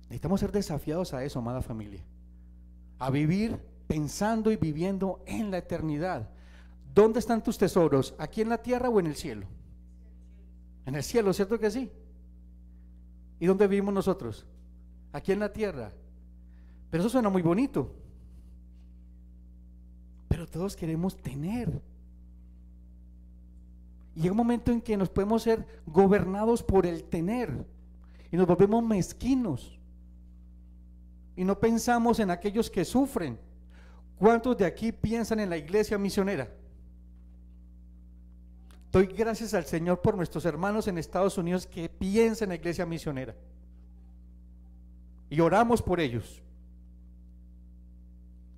Speaker 1: Necesitamos ser desafiados a eso, amada familia, a vivir pensando y viviendo en la eternidad. ¿Dónde están tus tesoros? ¿Aquí en la tierra o en el cielo? En el cielo, ¿cierto que sí? ¿Y dónde vivimos nosotros? Aquí en la tierra. Pero eso suena muy bonito, pero todos queremos tener. Y llega un momento en que nos podemos ser gobernados por el tener y nos volvemos mezquinos y no pensamos en aquellos que sufren. ¿Cuántos de aquí piensan en la iglesia misionera? Doy gracias al Señor por nuestros hermanos en Estados Unidos que piensan en la iglesia misionera y oramos por ellos,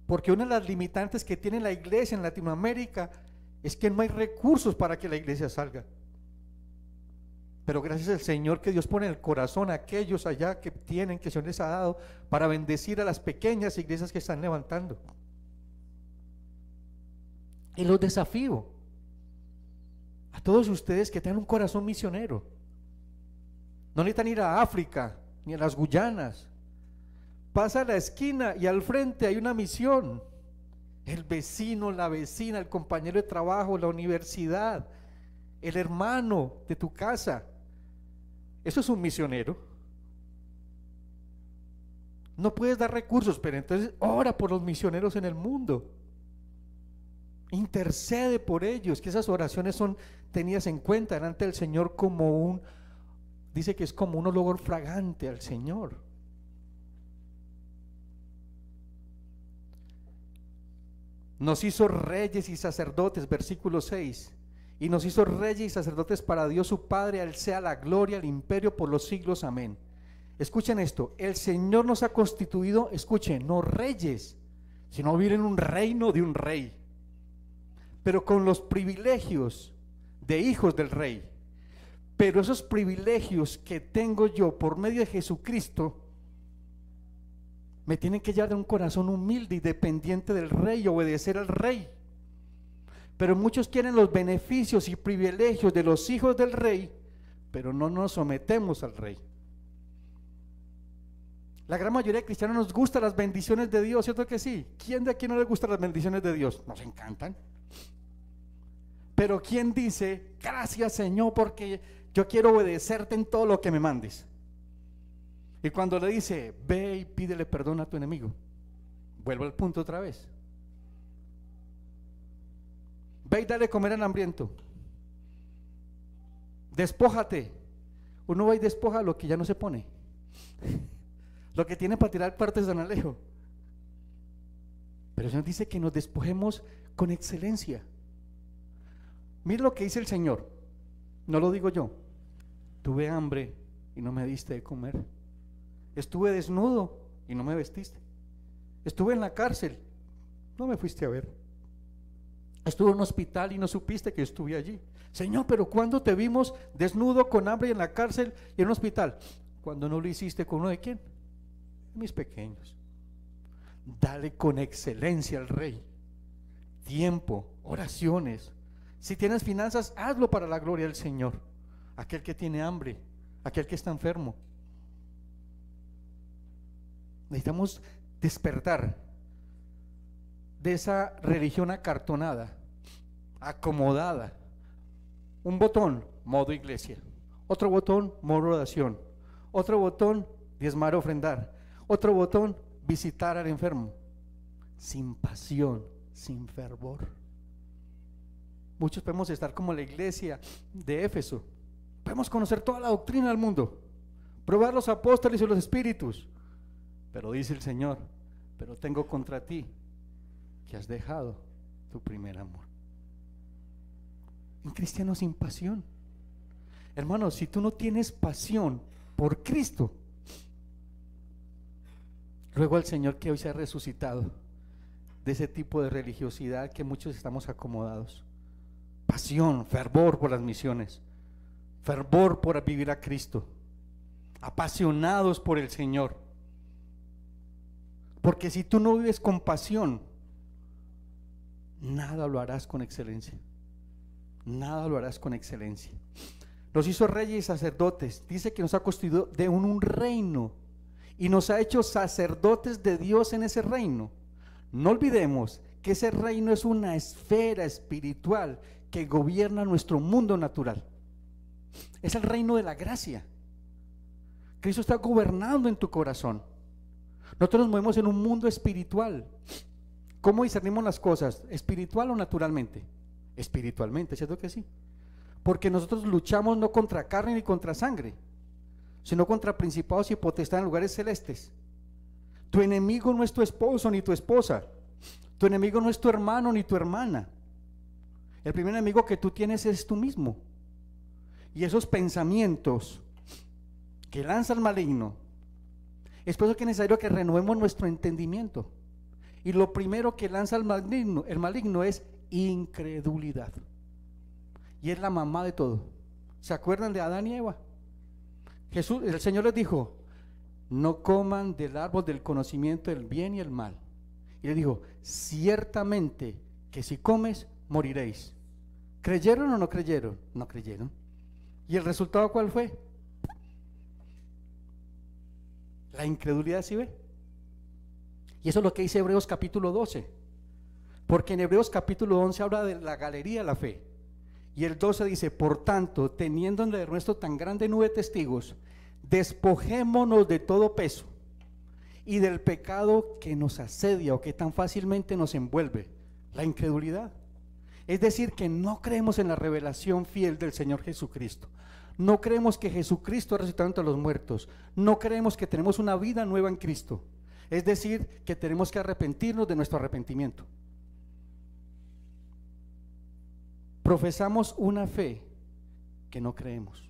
Speaker 1: porque una de las limitantes que tiene la iglesia en Latinoamérica es que no hay recursos para que la iglesia salga. Pero gracias al Señor que Dios pone en el corazón a aquellos allá que tienen, que se les ha dado, para bendecir a las pequeñas iglesias que están levantando. Y los desafío a todos ustedes que tengan un corazón misionero. No necesitan ir a África ni a las Guyanas. Pasa a la esquina y al frente hay una misión. El vecino, la vecina, el compañero de trabajo, la universidad, el hermano de tu casa. Eso es un misionero. No puedes dar recursos, pero entonces ora por los misioneros en el mundo. Intercede por ellos, que esas oraciones son tenidas en cuenta delante del Señor como dice que es como un olor fragante al Señor. Nos hizo reyes y sacerdotes, versículo 6. Y nos hizo reyes y sacerdotes para Dios su Padre, a Él sea la gloria, el imperio por los siglos, amén. Escuchen esto, el Señor nos ha constituido, escuchen, no reyes, sino vivir en un reino de un rey, pero con los privilegios de hijos del rey. Pero esos privilegios que tengo yo por medio de Jesucristo me tienen que llevar de un corazón humilde y dependiente del rey, obedecer al rey. Pero muchos quieren los beneficios y privilegios de los hijos del rey, pero no nos sometemos al rey. La gran mayoría de cristianos nos gustan las bendiciones de Dios, ¿cierto que sí? ¿Quién de aquí no le gustan las bendiciones de Dios? Nos encantan. Pero ¿quién dice, gracias Señor, porque yo quiero obedecerte en todo lo que me mandes? Y cuando le dice, ve y pídele perdón a tu enemigo, vuelvo al punto otra vez. Ve y dale comer al hambriento. Despójate. Uno va y despoja lo que ya no se pone, lo que tiene para tirar partes de Alejo. Pero el Señor dice que nos despojemos con excelencia. Mira lo que dice el Señor, no lo digo yo. Tuve hambre y no me diste de comer. Estuve desnudo y no me vestiste. Estuve en la cárcel, no me fuiste a ver. Estuve en un hospital y no supiste que estuve allí. Señor, pero ¿cuándo te vimos desnudo, con hambre y en la cárcel y en un hospital? ¿Cuándo no lo hiciste con uno de quién? Mis pequeños. Dale con excelencia al rey. Tiempo, oraciones. Si tienes finanzas, hazlo para la gloria del Señor. Aquel que tiene hambre, aquel que está enfermo. Necesitamos despertar. de esa religión acartonada, acomodada. Un botón, modo iglesia. Otro botón, modo oración. Otro botón, diezmar, ofrendar. Otro botón, visitar al enfermo. Sin pasión, sin fervor. Muchos podemos estar como la iglesia de Éfeso. Podemos conocer toda la doctrina del mundo, probar los apóstoles y los espíritus. Pero dice el Señor, pero tengo contra ti que has dejado tu primer amor. Un cristiano sin pasión. Hermanos, si tú no tienes pasión por Cristo, ruego al Señor que hoy sea resucitado de ese tipo de religiosidad que muchos estamos acomodados. Pasión, fervor por las misiones, fervor por vivir a Cristo, apasionados por el Señor. Porque si tú no vives con pasión, nada lo harás con excelencia. Nada lo harás con excelencia. Nos hizo reyes y sacerdotes. Dice que nos ha constituido de un reino y nos ha hecho sacerdotes de Dios en ese reino. No olvidemos que ese reino es una esfera espiritual que gobierna nuestro mundo natural. Es el reino de la gracia. Cristo está gobernando en tu corazón. Nosotros nos movemos en un mundo espiritual. ¿Cómo discernimos las cosas? ¿Espiritual o naturalmente? Espiritualmente, ¿cierto que sí? Porque nosotros luchamos no contra carne ni contra sangre, sino contra principados y potestades en lugares celestes. Tu enemigo no es tu esposo ni tu esposa. Tu enemigo no es tu hermano ni tu hermana. El primer enemigo que tú tienes es tú mismo. Y esos pensamientos que lanza el maligno, es por eso que es necesario que renovemos nuestro entendimiento. Y lo primero que lanza el maligno es incredulidad. Y es la mamá de todo. ¿Se acuerdan de Adán y Eva? El Señor les dijo: no coman del árbol del conocimiento del bien y el mal. Y les dijo: ciertamente que si comes, moriréis. ¿Creyeron o no creyeron? No creyeron. ¿Y el resultado cuál fue? La incredulidad, ¿sí ve? Y eso es lo que dice Hebreos capítulo 12. Porque en Hebreos capítulo 11 habla de la galería de la fe. Y el 12 dice: por tanto, teniendo en el nuestro tan grande nube de testigos, despojémonos de todo peso y del pecado que nos asedia o que tan fácilmente nos envuelve, la incredulidad. Es decir, que no creemos en la revelación fiel del Señor Jesucristo. No creemos que Jesucristo ha resucitado entre los muertos. No creemos que tenemos una vida nueva en Cristo. Es decir, que tenemos que arrepentirnos de nuestro arrepentimiento. Profesamos una fe que no creemos.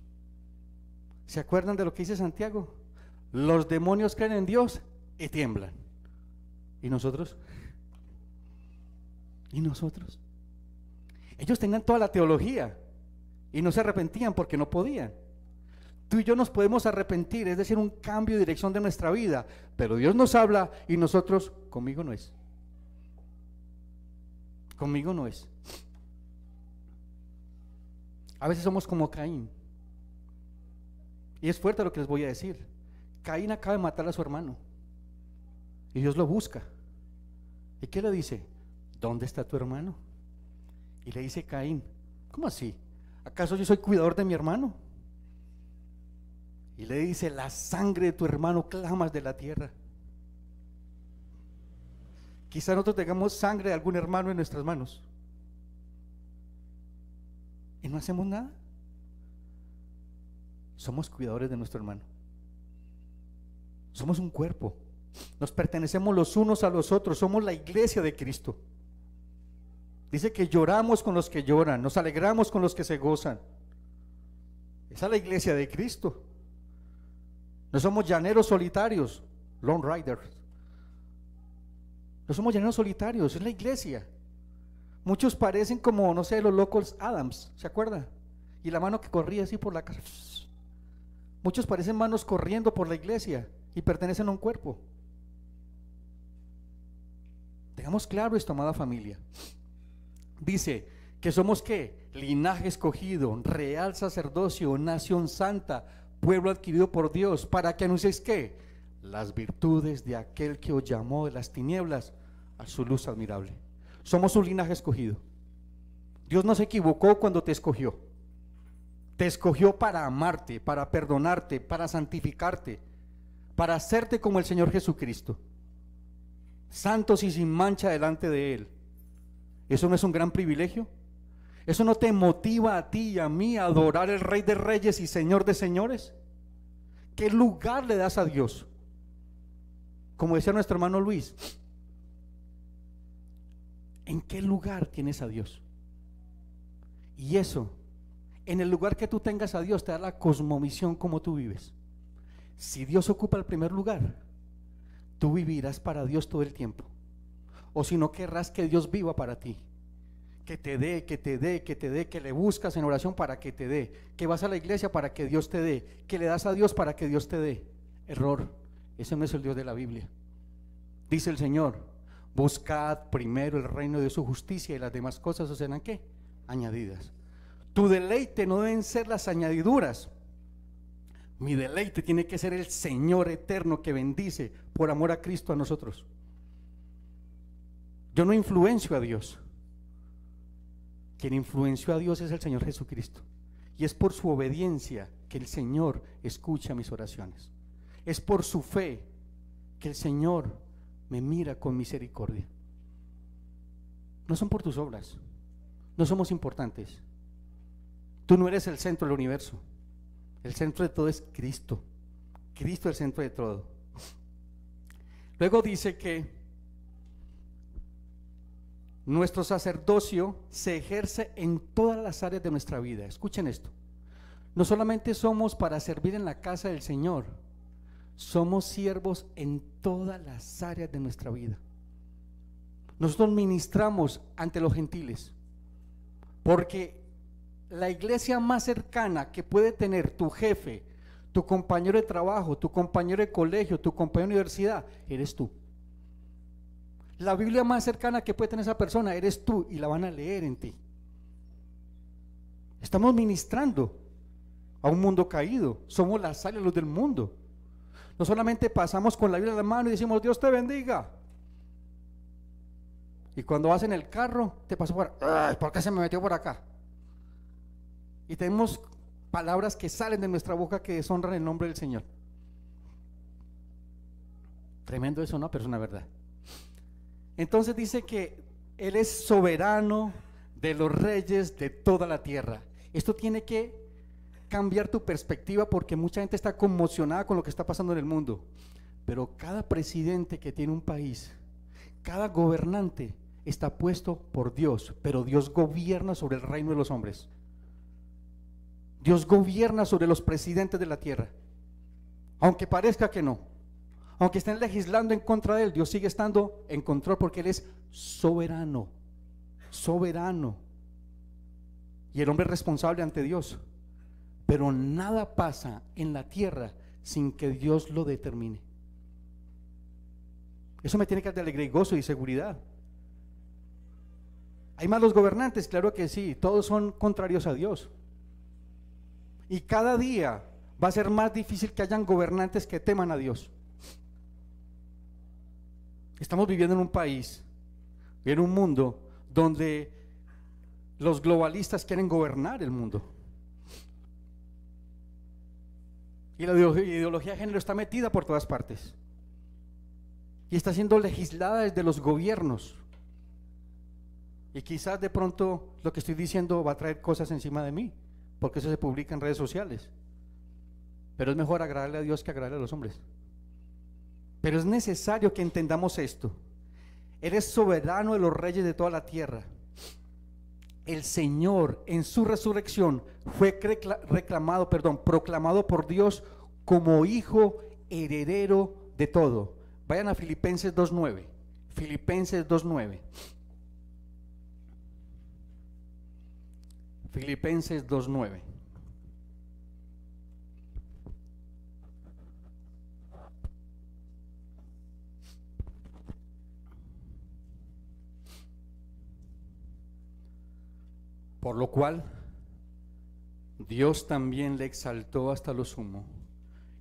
Speaker 1: ¿Se acuerdan de lo que dice Santiago? Los demonios creen en Dios y tiemblan. ¿Y nosotros? ¿Y nosotros? Ellos tenían toda la teología y no se arrepentían porque no podían. Tú y yo nos podemos arrepentir, es decir, un cambio de dirección de nuestra vida, pero Dios nos habla y nosotros: conmigo no es. Conmigo no es. A veces somos como Caín. Y es fuerte lo que les voy a decir. Caín acaba de matar a su hermano y Dios lo busca. ¿Y qué le dice? ¿Dónde está tu hermano? Y le dice Caín: ¿cómo así? ¿Acaso yo soy cuidador de mi hermano? Y le dice: la sangre de tu hermano clamas de la tierra. Quizá nosotros tengamos sangre de algún hermano en nuestras manos y no hacemos nada. Somos cuidadores de nuestro hermano. Somos un cuerpo. Nos pertenecemos los unos a los otros. Somos la iglesia de Cristo. Dice que lloramos con los que lloran, nos alegramos con los que se gozan. Esa es la iglesia de Cristo. No somos llaneros solitarios, lone riders. No somos llaneros solitarios, es la iglesia. Muchos parecen como, no sé, los locos Adams, ¿se acuerdan? Y la mano que corría así por la casa. Muchos parecen manos corriendo por la iglesia y pertenecen a un cuerpo. Tengamos claro esto, amada familia. Dice que somos ¿qué? Linaje escogido, real sacerdocio, nación santa, pueblo adquirido por Dios, para que anunciéis ¿qué? Las virtudes de aquel que os llamó de las tinieblas a su luz admirable. Somos un linaje escogido. Dios no se equivocó cuando te escogió. Te escogió para amarte, para perdonarte, para santificarte, para hacerte como el Señor Jesucristo, santos y sin mancha delante de Él. ¿Eso no es un gran privilegio? ¿Eso no te motiva a ti y a mí a adorar al Rey de Reyes y Señor de Señores? ¿Qué lugar le das a Dios? Como decía nuestro hermano Luis, ¿en qué lugar tienes a Dios? Y eso, en el lugar que tú tengas a Dios, te da la cosmovisión como tú vives. Si Dios ocupa el primer lugar, tú vivirás para Dios todo el tiempo. O si no, querrás que Dios viva para ti, que te dé, que te dé, que te dé, que le buscas en oración para que te dé, que vas a la iglesia para que Dios te dé, que le das a Dios para que Dios te dé. Error, ese no es el Dios de la Biblia. Dice el Señor, buscad primero el reino de su justicia y las demás cosas os serán ¿qué? Añadidas. Tu deleite no deben ser las añadiduras. Mi deleite tiene que ser el Señor eterno que bendice por amor a Cristo a nosotros. Yo no influencio a Dios. Quien influenció a Dios es el Señor Jesucristo. Y es por su obediencia que el Señor escucha mis oraciones. Es por su fe que el Señor me mira con misericordia. No son por tus obras. No somos importantes. Tú no eres el centro del universo. El centro de todo es Cristo. Cristo es el centro de todo. Luego dice que nuestro sacerdocio se ejerce en todas las áreas de nuestra vida. Escuchen esto. No solamente somos para servir en la casa del Señor, somos siervos en todas las áreas de nuestra vida. Nosotros ministramos ante los gentiles, porque la iglesia más cercana que puede tener tu jefe, tu compañero de trabajo, tu compañero de colegio, tu compañero de universidad, eres tú. La Biblia más cercana que puede tener esa persona eres tú, y la van a leer en ti. Estamos ministrando a un mundo caído. Somos la sal y la luz del mundo. No solamente pasamos con la Biblia en la mano y decimos Dios te bendiga, y cuando vas en el carro te pasó por, ay, ¿por qué se me metió por acá? Y tenemos palabras que salen de nuestra boca que deshonran el nombre del Señor. Tremendo eso, ¿no? Pero es una verdad. Entonces dice que Él es soberano de los reyes de toda la tierra. Esto tiene que cambiar tu perspectiva, porque mucha gente está conmocionada con lo que está pasando en el mundo. Pero cada presidente que tiene un país, cada gobernante está puesto por Dios, pero Dios gobierna sobre el reino de los hombres. Dios gobierna sobre los presidentes de la tierra. Aunque parezca que no, aunque estén legislando en contra de Él, Dios sigue estando en control, porque Él es soberano, soberano. Y el hombre es responsable ante Dios. Pero nada pasa en la tierra sin que Dios lo determine. Eso me tiene que dar de alegría y gozo y seguridad. ¿Hay malos gobernantes? Claro que sí, todos son contrarios a Dios. Y cada día va a ser más difícil que hayan gobernantes que teman a Dios. Estamos viviendo en un país, en un mundo donde los globalistas quieren gobernar el mundo. Y la ideología de género está metida por todas partes. Y está siendo legislada desde los gobiernos. Y quizás de pronto lo que estoy diciendo va a traer cosas encima de mí, porque eso se publica en redes sociales. Pero es mejor agradarle a Dios que agradarle a los hombres. Pero es necesario que entendamos esto. Él es soberano de los reyes de toda la tierra. El Señor en su resurrección fue proclamado por Dios como hijo heredero de todo. Vayan a Filipenses 2:9. Filipenses 2:9. Filipenses 2:9. Por lo cual Dios también le exaltó hasta lo sumo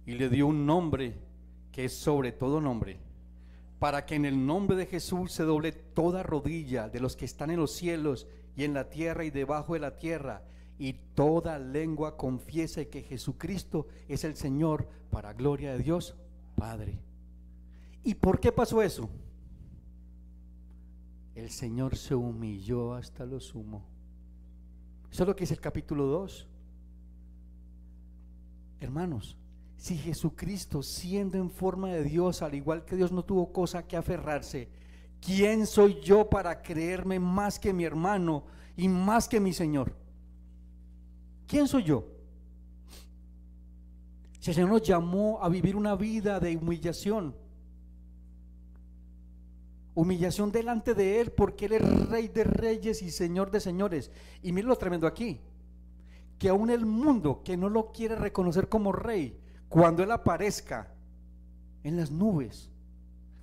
Speaker 1: y le dio un nombre que es sobre todo nombre, para que en el nombre de Jesús se doble toda rodilla de los que están en los cielos y en la tierra y debajo de la tierra, y toda lengua confiese que Jesucristo es el Señor, para gloria de Dios Padre. ¿Y por qué pasó eso? El Señor se humilló hasta lo sumo. Eso es lo que dice el capítulo 2. Hermanos, si Jesucristo, siendo en forma de Dios, al igual que Dios, no tuvo cosa que aferrarse, ¿quién soy yo para creerme más que mi hermano y más que mi Señor? ¿Quién soy yo? Si el Señor nos llamó a vivir una vida de humillación, humillación delante de Él, porque Él es Rey de reyes y Señor de señores. Y miren lo tremendo aquí, que aún el mundo que no lo quiere reconocer como Rey, cuando Él aparezca en las nubes,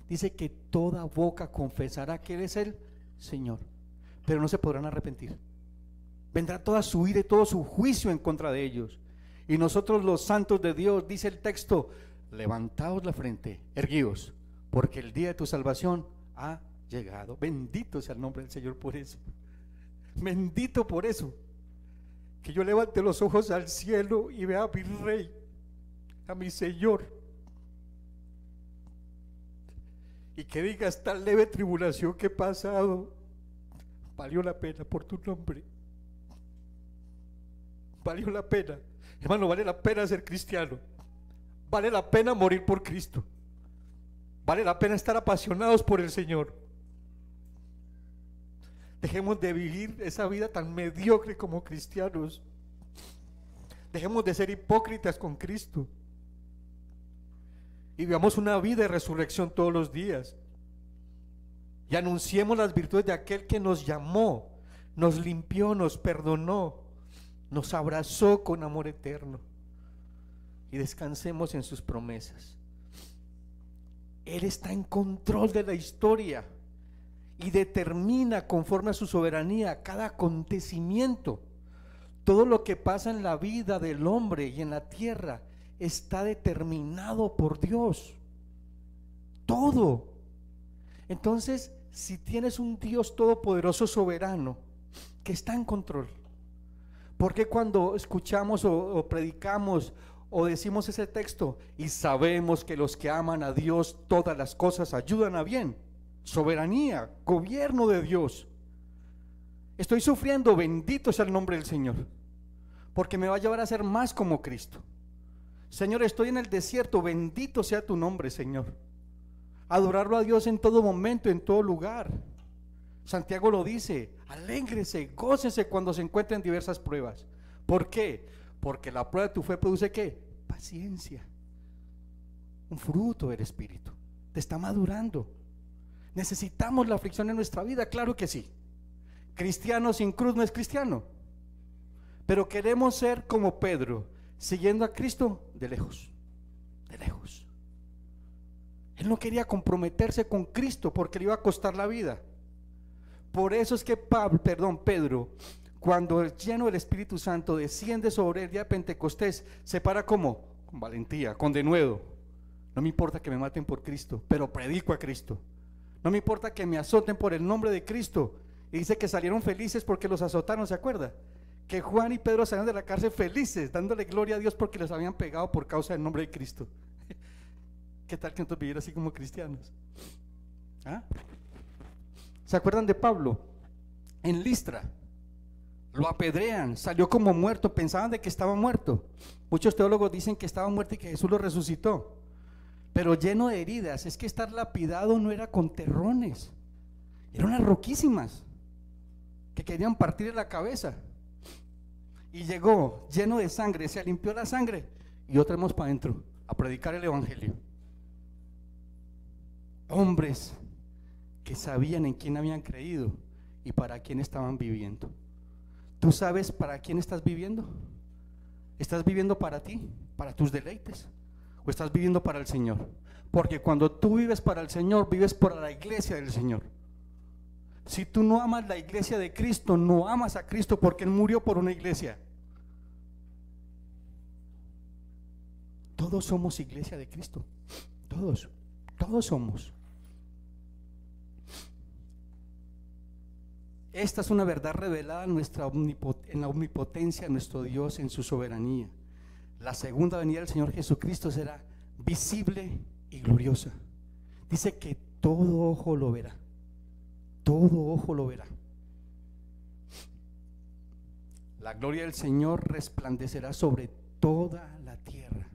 Speaker 1: dice que toda boca confesará que Él es el Señor, pero no se podrán arrepentir. Vendrá toda su ira y todo su juicio en contra de ellos. Y nosotros, los santos de Dios, dice el texto, levantaos la frente, erguíos, porque el día de tu salvación ha llegado. Bendito sea el nombre del Señor por eso. Bendito por eso. Que yo levante los ojos al cielo y vea a mi Rey, a mi Señor, y que diga: esta leve tribulación que he pasado valió la pena por tu nombre. Valió la pena. Hermano, vale la pena ser cristiano. Vale la pena morir por Cristo. Vale la pena estar apasionados por el Señor. Dejemos de vivir esa vida tan mediocre como cristianos. Dejemos de ser hipócritas con Cristo y vivamos una vida de resurrección todos los días. Y anunciemos las virtudes de aquel que nos llamó, nos limpió, nos perdonó, nos abrazó con amor eterno, y descansemos en sus promesas. Él está en control de la historia y determina conforme a su soberanía cada acontecimiento. Todo lo que pasa en la vida del hombre y en la tierra está determinado por Dios. Todo. Entonces, si tienes un Dios todopoderoso, soberano, que está en control, ¿por qué cuando escuchamos o predicamos o decimos ese texto y sabemos que los que aman a Dios todas las cosas ayudan a bien? Soberanía, gobierno de Dios. Estoy sufriendo, bendito sea el nombre del Señor, porque me va a llevar a ser más como Cristo. Señor, estoy en el desierto, bendito sea tu nombre, Señor. Adorarlo a Dios en todo momento, en todo lugar. Santiago lo dice: alégrese, gócese cuando se encuentren diversas pruebas. ¿Por qué? Porque la prueba de tu fe produce ¿qué? Paciencia, un fruto del Espíritu. Te está madurando. ¿Necesitamos la aflicción en nuestra vida? Claro que sí. Cristiano sin cruz no es cristiano. Pero queremos ser como Pedro, siguiendo a Cristo de lejos, de lejos. Él no quería comprometerse con Cristo porque le iba a costar la vida. Por eso es que Pedro, cuando lleno del Espíritu Santo desciende sobre el día de Pentecostés, se para como con valentía, con denuedo. No me importa que me maten por Cristo, pero predico a Cristo. No me importa que me azoten por el nombre de Cristo. Y dice que salieron felices porque los azotaron, ¿se acuerda? Que Juan y Pedro salieron de la cárcel felices, dándole gloria a Dios porque los habían pegado por causa del nombre de Cristo. ¿Qué tal que nosotros vivir así como cristianos? ¿Ah? ¿Se acuerdan de Pablo? En Listra lo apedrean, salió como muerto, pensaban de que estaba muerto. Muchos teólogos dicen que estaba muerto y que Jesús lo resucitó, pero lleno de heridas. Es que estar lapidado no era con terrones, eran unas roquísimas que querían partirle la cabeza. Y llegó lleno de sangre, se limpió la sangre y otra vez para adentro a predicar el evangelio. Hombres que sabían en quién habían creído y para quién estaban viviendo. ¿Tú sabes para quién estás viviendo? ¿Estás viviendo para ti, para tus deleites? ¿O estás viviendo para el Señor? Porque cuando tú vives para el Señor, vives para la iglesia del Señor. Si tú no amas la iglesia de Cristo, no amas a Cristo, porque Él murió por una iglesia. Todos somos iglesia de Cristo. Todos somos. Esta es una verdad revelada en la omnipotencia de nuestro Dios, en su soberanía. La segunda venida del Señor Jesucristo será visible y gloriosa. Dice que todo ojo lo verá. Todo ojo lo verá. La gloria del Señor resplandecerá sobre toda la tierra.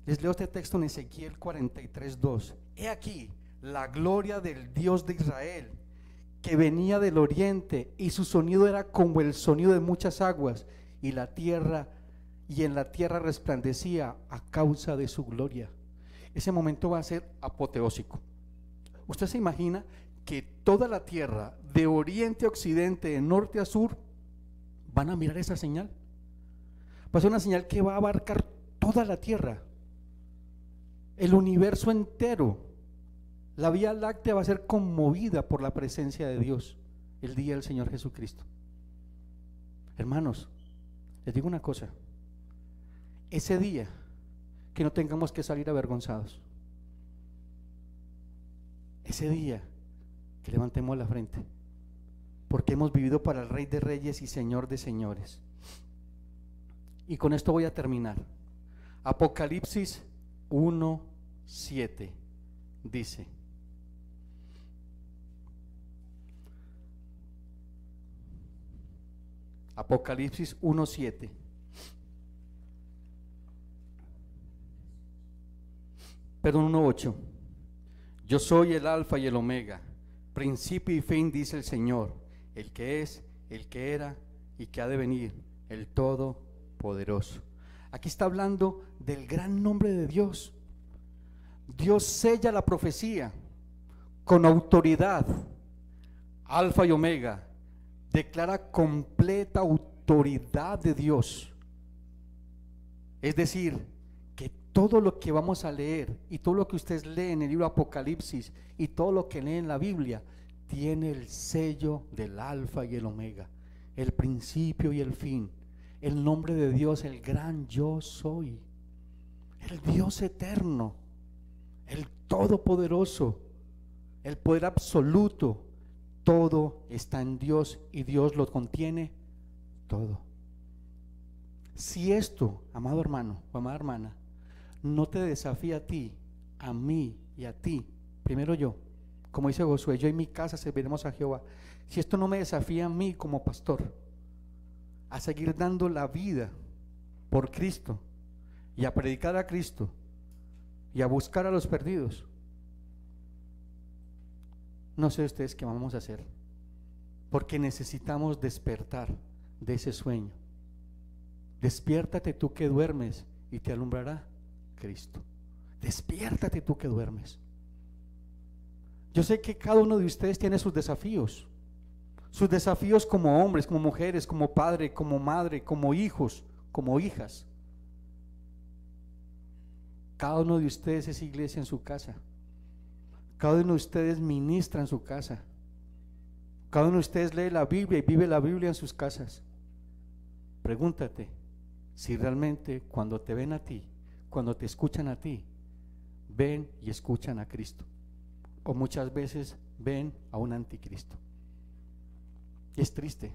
Speaker 1: Les leo este texto en Ezequiel 43:2. He aquí la gloria del Dios de Israel, que venía del oriente, y su sonido era como el sonido de muchas aguas, y en la tierra resplandecía a causa de su gloria. Ese momento va a ser apoteósico. Usted se imagina que toda la tierra, de oriente a occidente, de norte a sur, van a mirar esa señal. Va a ser una señal que va a abarcar toda la tierra, el universo entero. La Vía Láctea va a ser conmovida por la presencia de Dios el día del Señor Jesucristo. Hermanos, les digo una cosa: ese día, que no tengamos que salir avergonzados. Ese día que levantemos la frente, porque hemos vivido para el Rey de Reyes y Señor de Señores. Y con esto voy a terminar. Apocalipsis 1:7 dice: Apocalipsis 1:7. Perdón, 1:8. Yo soy el Alfa y el Omega, principio y fin, dice el Señor, el que es, el que era y que ha de venir, el Todopoderoso. Aquí está hablando del gran nombre de Dios. Dios sella la profecía con autoridad. Alfa y Omega declara completa autoridad de Dios. Es decir, que todo lo que vamos a leer y todo lo que ustedes leen en el libro Apocalipsis y todo lo que leen en la Biblia tiene el sello del Alfa y el Omega, el principio y el fin, el nombre de Dios, el gran yo soy, el Dios eterno, el todopoderoso, el poder absoluto. Todo está en Dios y Dios lo contiene todo. Si esto, amado hermano o amada hermana, no te desafía a ti, a mí y a ti, primero yo, como dice Josué, yo y mi casa serviremos a Jehová. Si esto no me desafía a mí como pastor a seguir dando la vida por Cristo y a predicar a Cristo y a buscar a los perdidos, no sé ustedes qué vamos a hacer, porque necesitamos despertar de ese sueño. Despiértate tú que duermes y te alumbrará Cristo. Despiértate tú que duermes. Yo sé que cada uno de ustedes tiene sus desafíos como hombres, como mujeres, como padre, como madre, como hijos, como hijas. Cada uno de ustedes es iglesia en su casa. Cada uno de ustedes ministra en su casa. Cada uno de ustedes lee la Biblia y vive la Biblia en sus casas. Pregúntate si realmente cuando te ven a ti, cuando te escuchan a ti, ven y escuchan a Cristo, o muchas veces ven a un anticristo. Y es triste,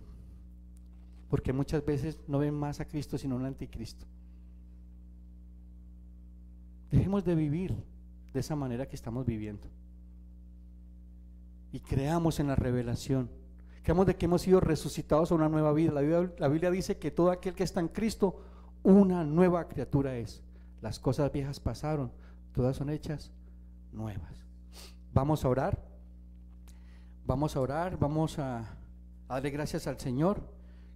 Speaker 1: porque muchas veces no ven más a Cristo sino a un anticristo. Dejemos de vivir de esa manera que estamos viviendo y creamos en la revelación, creamos de que hemos sido resucitados a una nueva vida. La Biblia dice que todo aquel que está en Cristo, una nueva criatura es. Las cosas viejas pasaron, todas son hechas nuevas. Vamos a orar, vamos a darle gracias al Señor.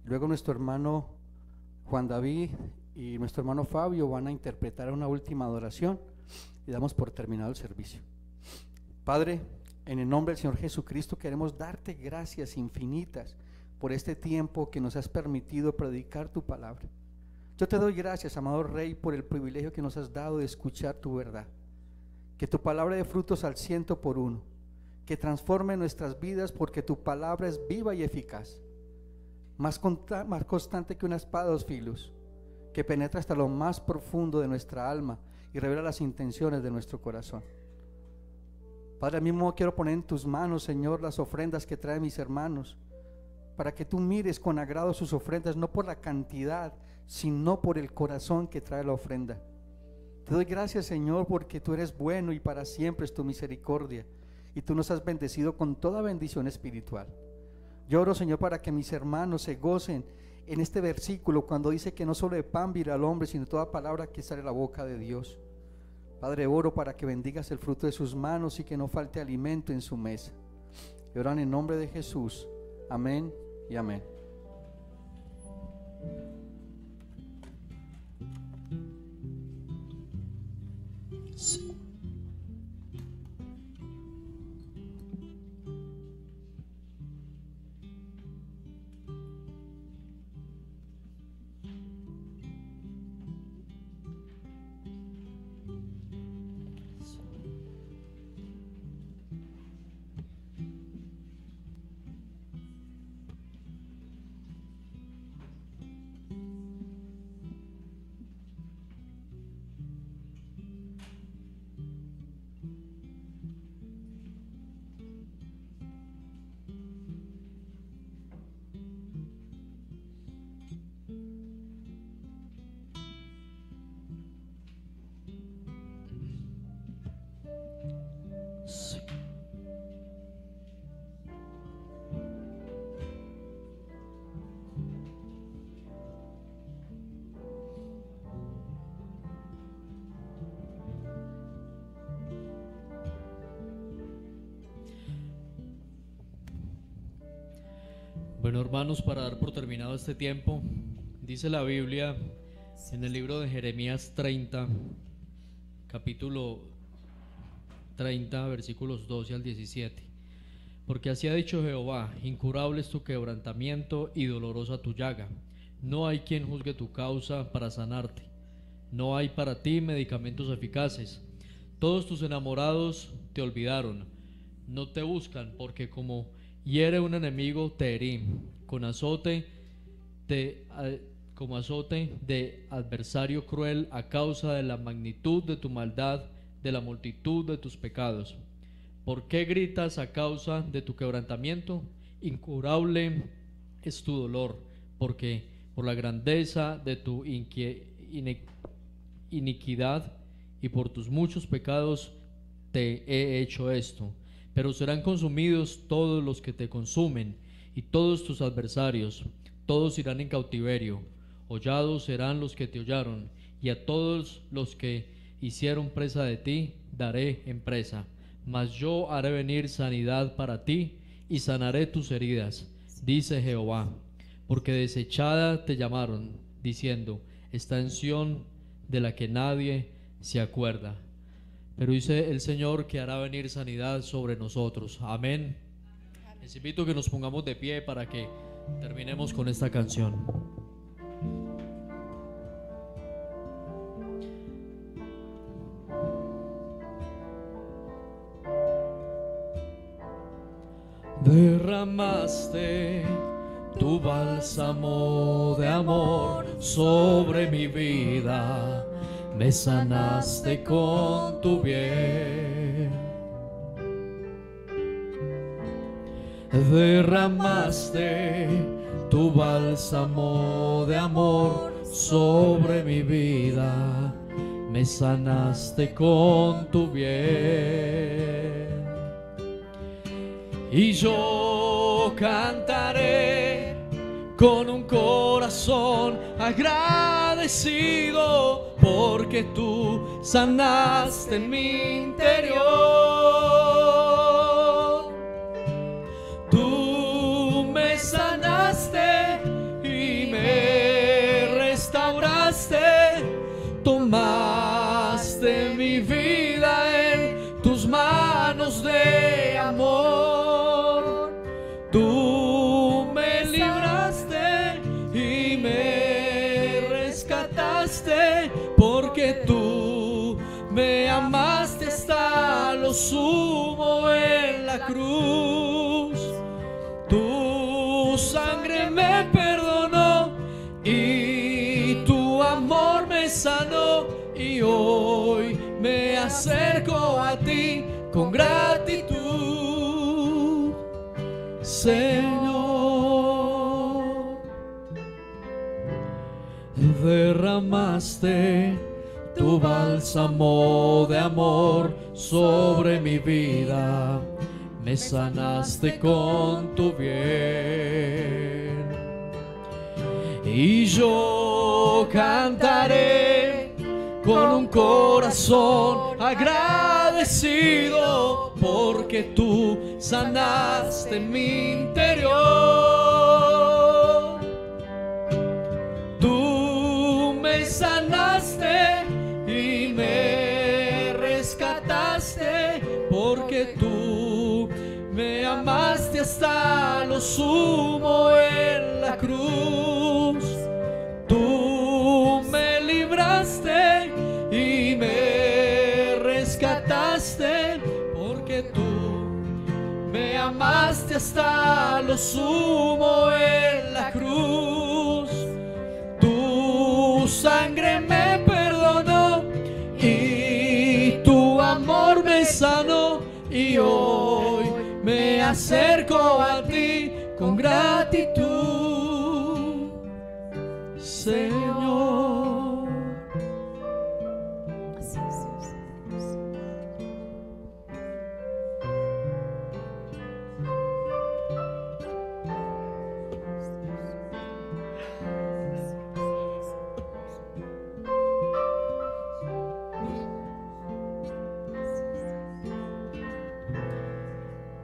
Speaker 1: Luego nuestro hermano Juan David y nuestro hermano Fabio van a interpretar una última adoración y damos por terminado el servicio. Padre, en el nombre del Señor Jesucristo queremos darte gracias infinitas por este tiempo que nos has permitido predicar tu palabra. Yo te doy gracias, amado Rey, por el privilegio que nos has dado de escuchar tu verdad. Que tu palabra dé frutos al 100%, que transforme nuestras vidas, porque tu palabra es viva y eficaz, más constante que una espada de 2 filos, que penetra hasta lo más profundo de nuestra alma y revela las intenciones de nuestro corazón. Padre, al mismo quiero poner en tus manos, Señor, las ofrendas que traen mis hermanos, para que tú mires con agrado sus ofrendas, no por la cantidad, sino por el corazón que trae la ofrenda. Te doy gracias, Señor, porque tú eres bueno y para siempre es tu misericordia, y tú nos has bendecido con toda bendición espiritual. Yo oro, Señor, para que mis hermanos se gocen en este versículo cuando dice que no solo de pan vivirá el hombre, sino de toda palabra que sale de la boca de Dios. Padre, oro para que bendigas el fruto de sus manos y que no falte alimento en su mesa. Y oran en nombre de Jesús. Amén y amén.
Speaker 5: Sí. Sí. Bueno, hermanos, para dar por terminado este tiempo, dice la Biblia en el libro de Jeremías 30, capítulo 30, versículos 12 al 17. Porque así ha dicho Jehová: incurable es tu quebrantamiento y dolorosa tu llaga. No hay quien juzgue tu causa para sanarte. No hay para ti medicamentos eficaces. Todos tus enamorados te olvidaron. No te buscan, porque como hiere un enemigo te herí. Como azote de adversario cruel, a causa de la magnitud de tu maldad, de la multitud de tus pecados. ¿Por qué gritas a causa de tu quebrantamiento? Incurable es tu dolor, porque por la grandeza de tu iniquidad y por tus muchos pecados te he hecho esto. Pero serán consumidos todos los que te consumen, y todos tus adversarios, todos irán en cautiverio. Hollados serán los que te hollaron, y a todos los que hicieron presa de ti, daré en presa. Mas yo haré venir sanidad para ti, y sanaré tus heridas, dice Jehová. Porque desechada te llamaron, diciendo: está en Sión, de la que nadie se acuerda. Pero dice el Señor que hará venir sanidad sobre nosotros. Amén. Les invito a que nos pongamos de pie para que terminemos con esta canción. Derramaste tu bálsamo de amor sobre mi vida, me sanaste con tu bien. Derramaste tu bálsamo de amor sobre mi vida, me sanaste con tu bien. Y yo cantaré con un corazón agradecido, porque tú sanaste en mi interior. Tú me sanaste y me restauraste, tomaste mi vida en tus manos de amor. Tú me libraste y me rescataste, porque tú me amaste hasta lo sumo en la cruz. Tu sangre me perdonó y tu amor me sanó, y hoy me acerco a ti con gratitud. Señor, derramaste tu bálsamo de amor sobre mi vida, me sanaste con tu bien, y yo cantaré con un corazón agradecido, porque tú sanaste mi interior. Tú me sanaste y me rescataste, porque tú me amaste hasta lo sumo en la cruz. Tú me libraste y me rescataste, porque tú me amaste hasta lo sumo en la cruz. Tu sangre me perdonó y tu amor me sanó, y hoy me acerco a ti con gratitud, Señor.
Speaker 7: Así es, Dios.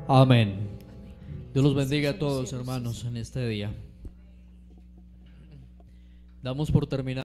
Speaker 5: Amén. Dios los bendiga a todos, hermanos, en este día. Damos por terminado.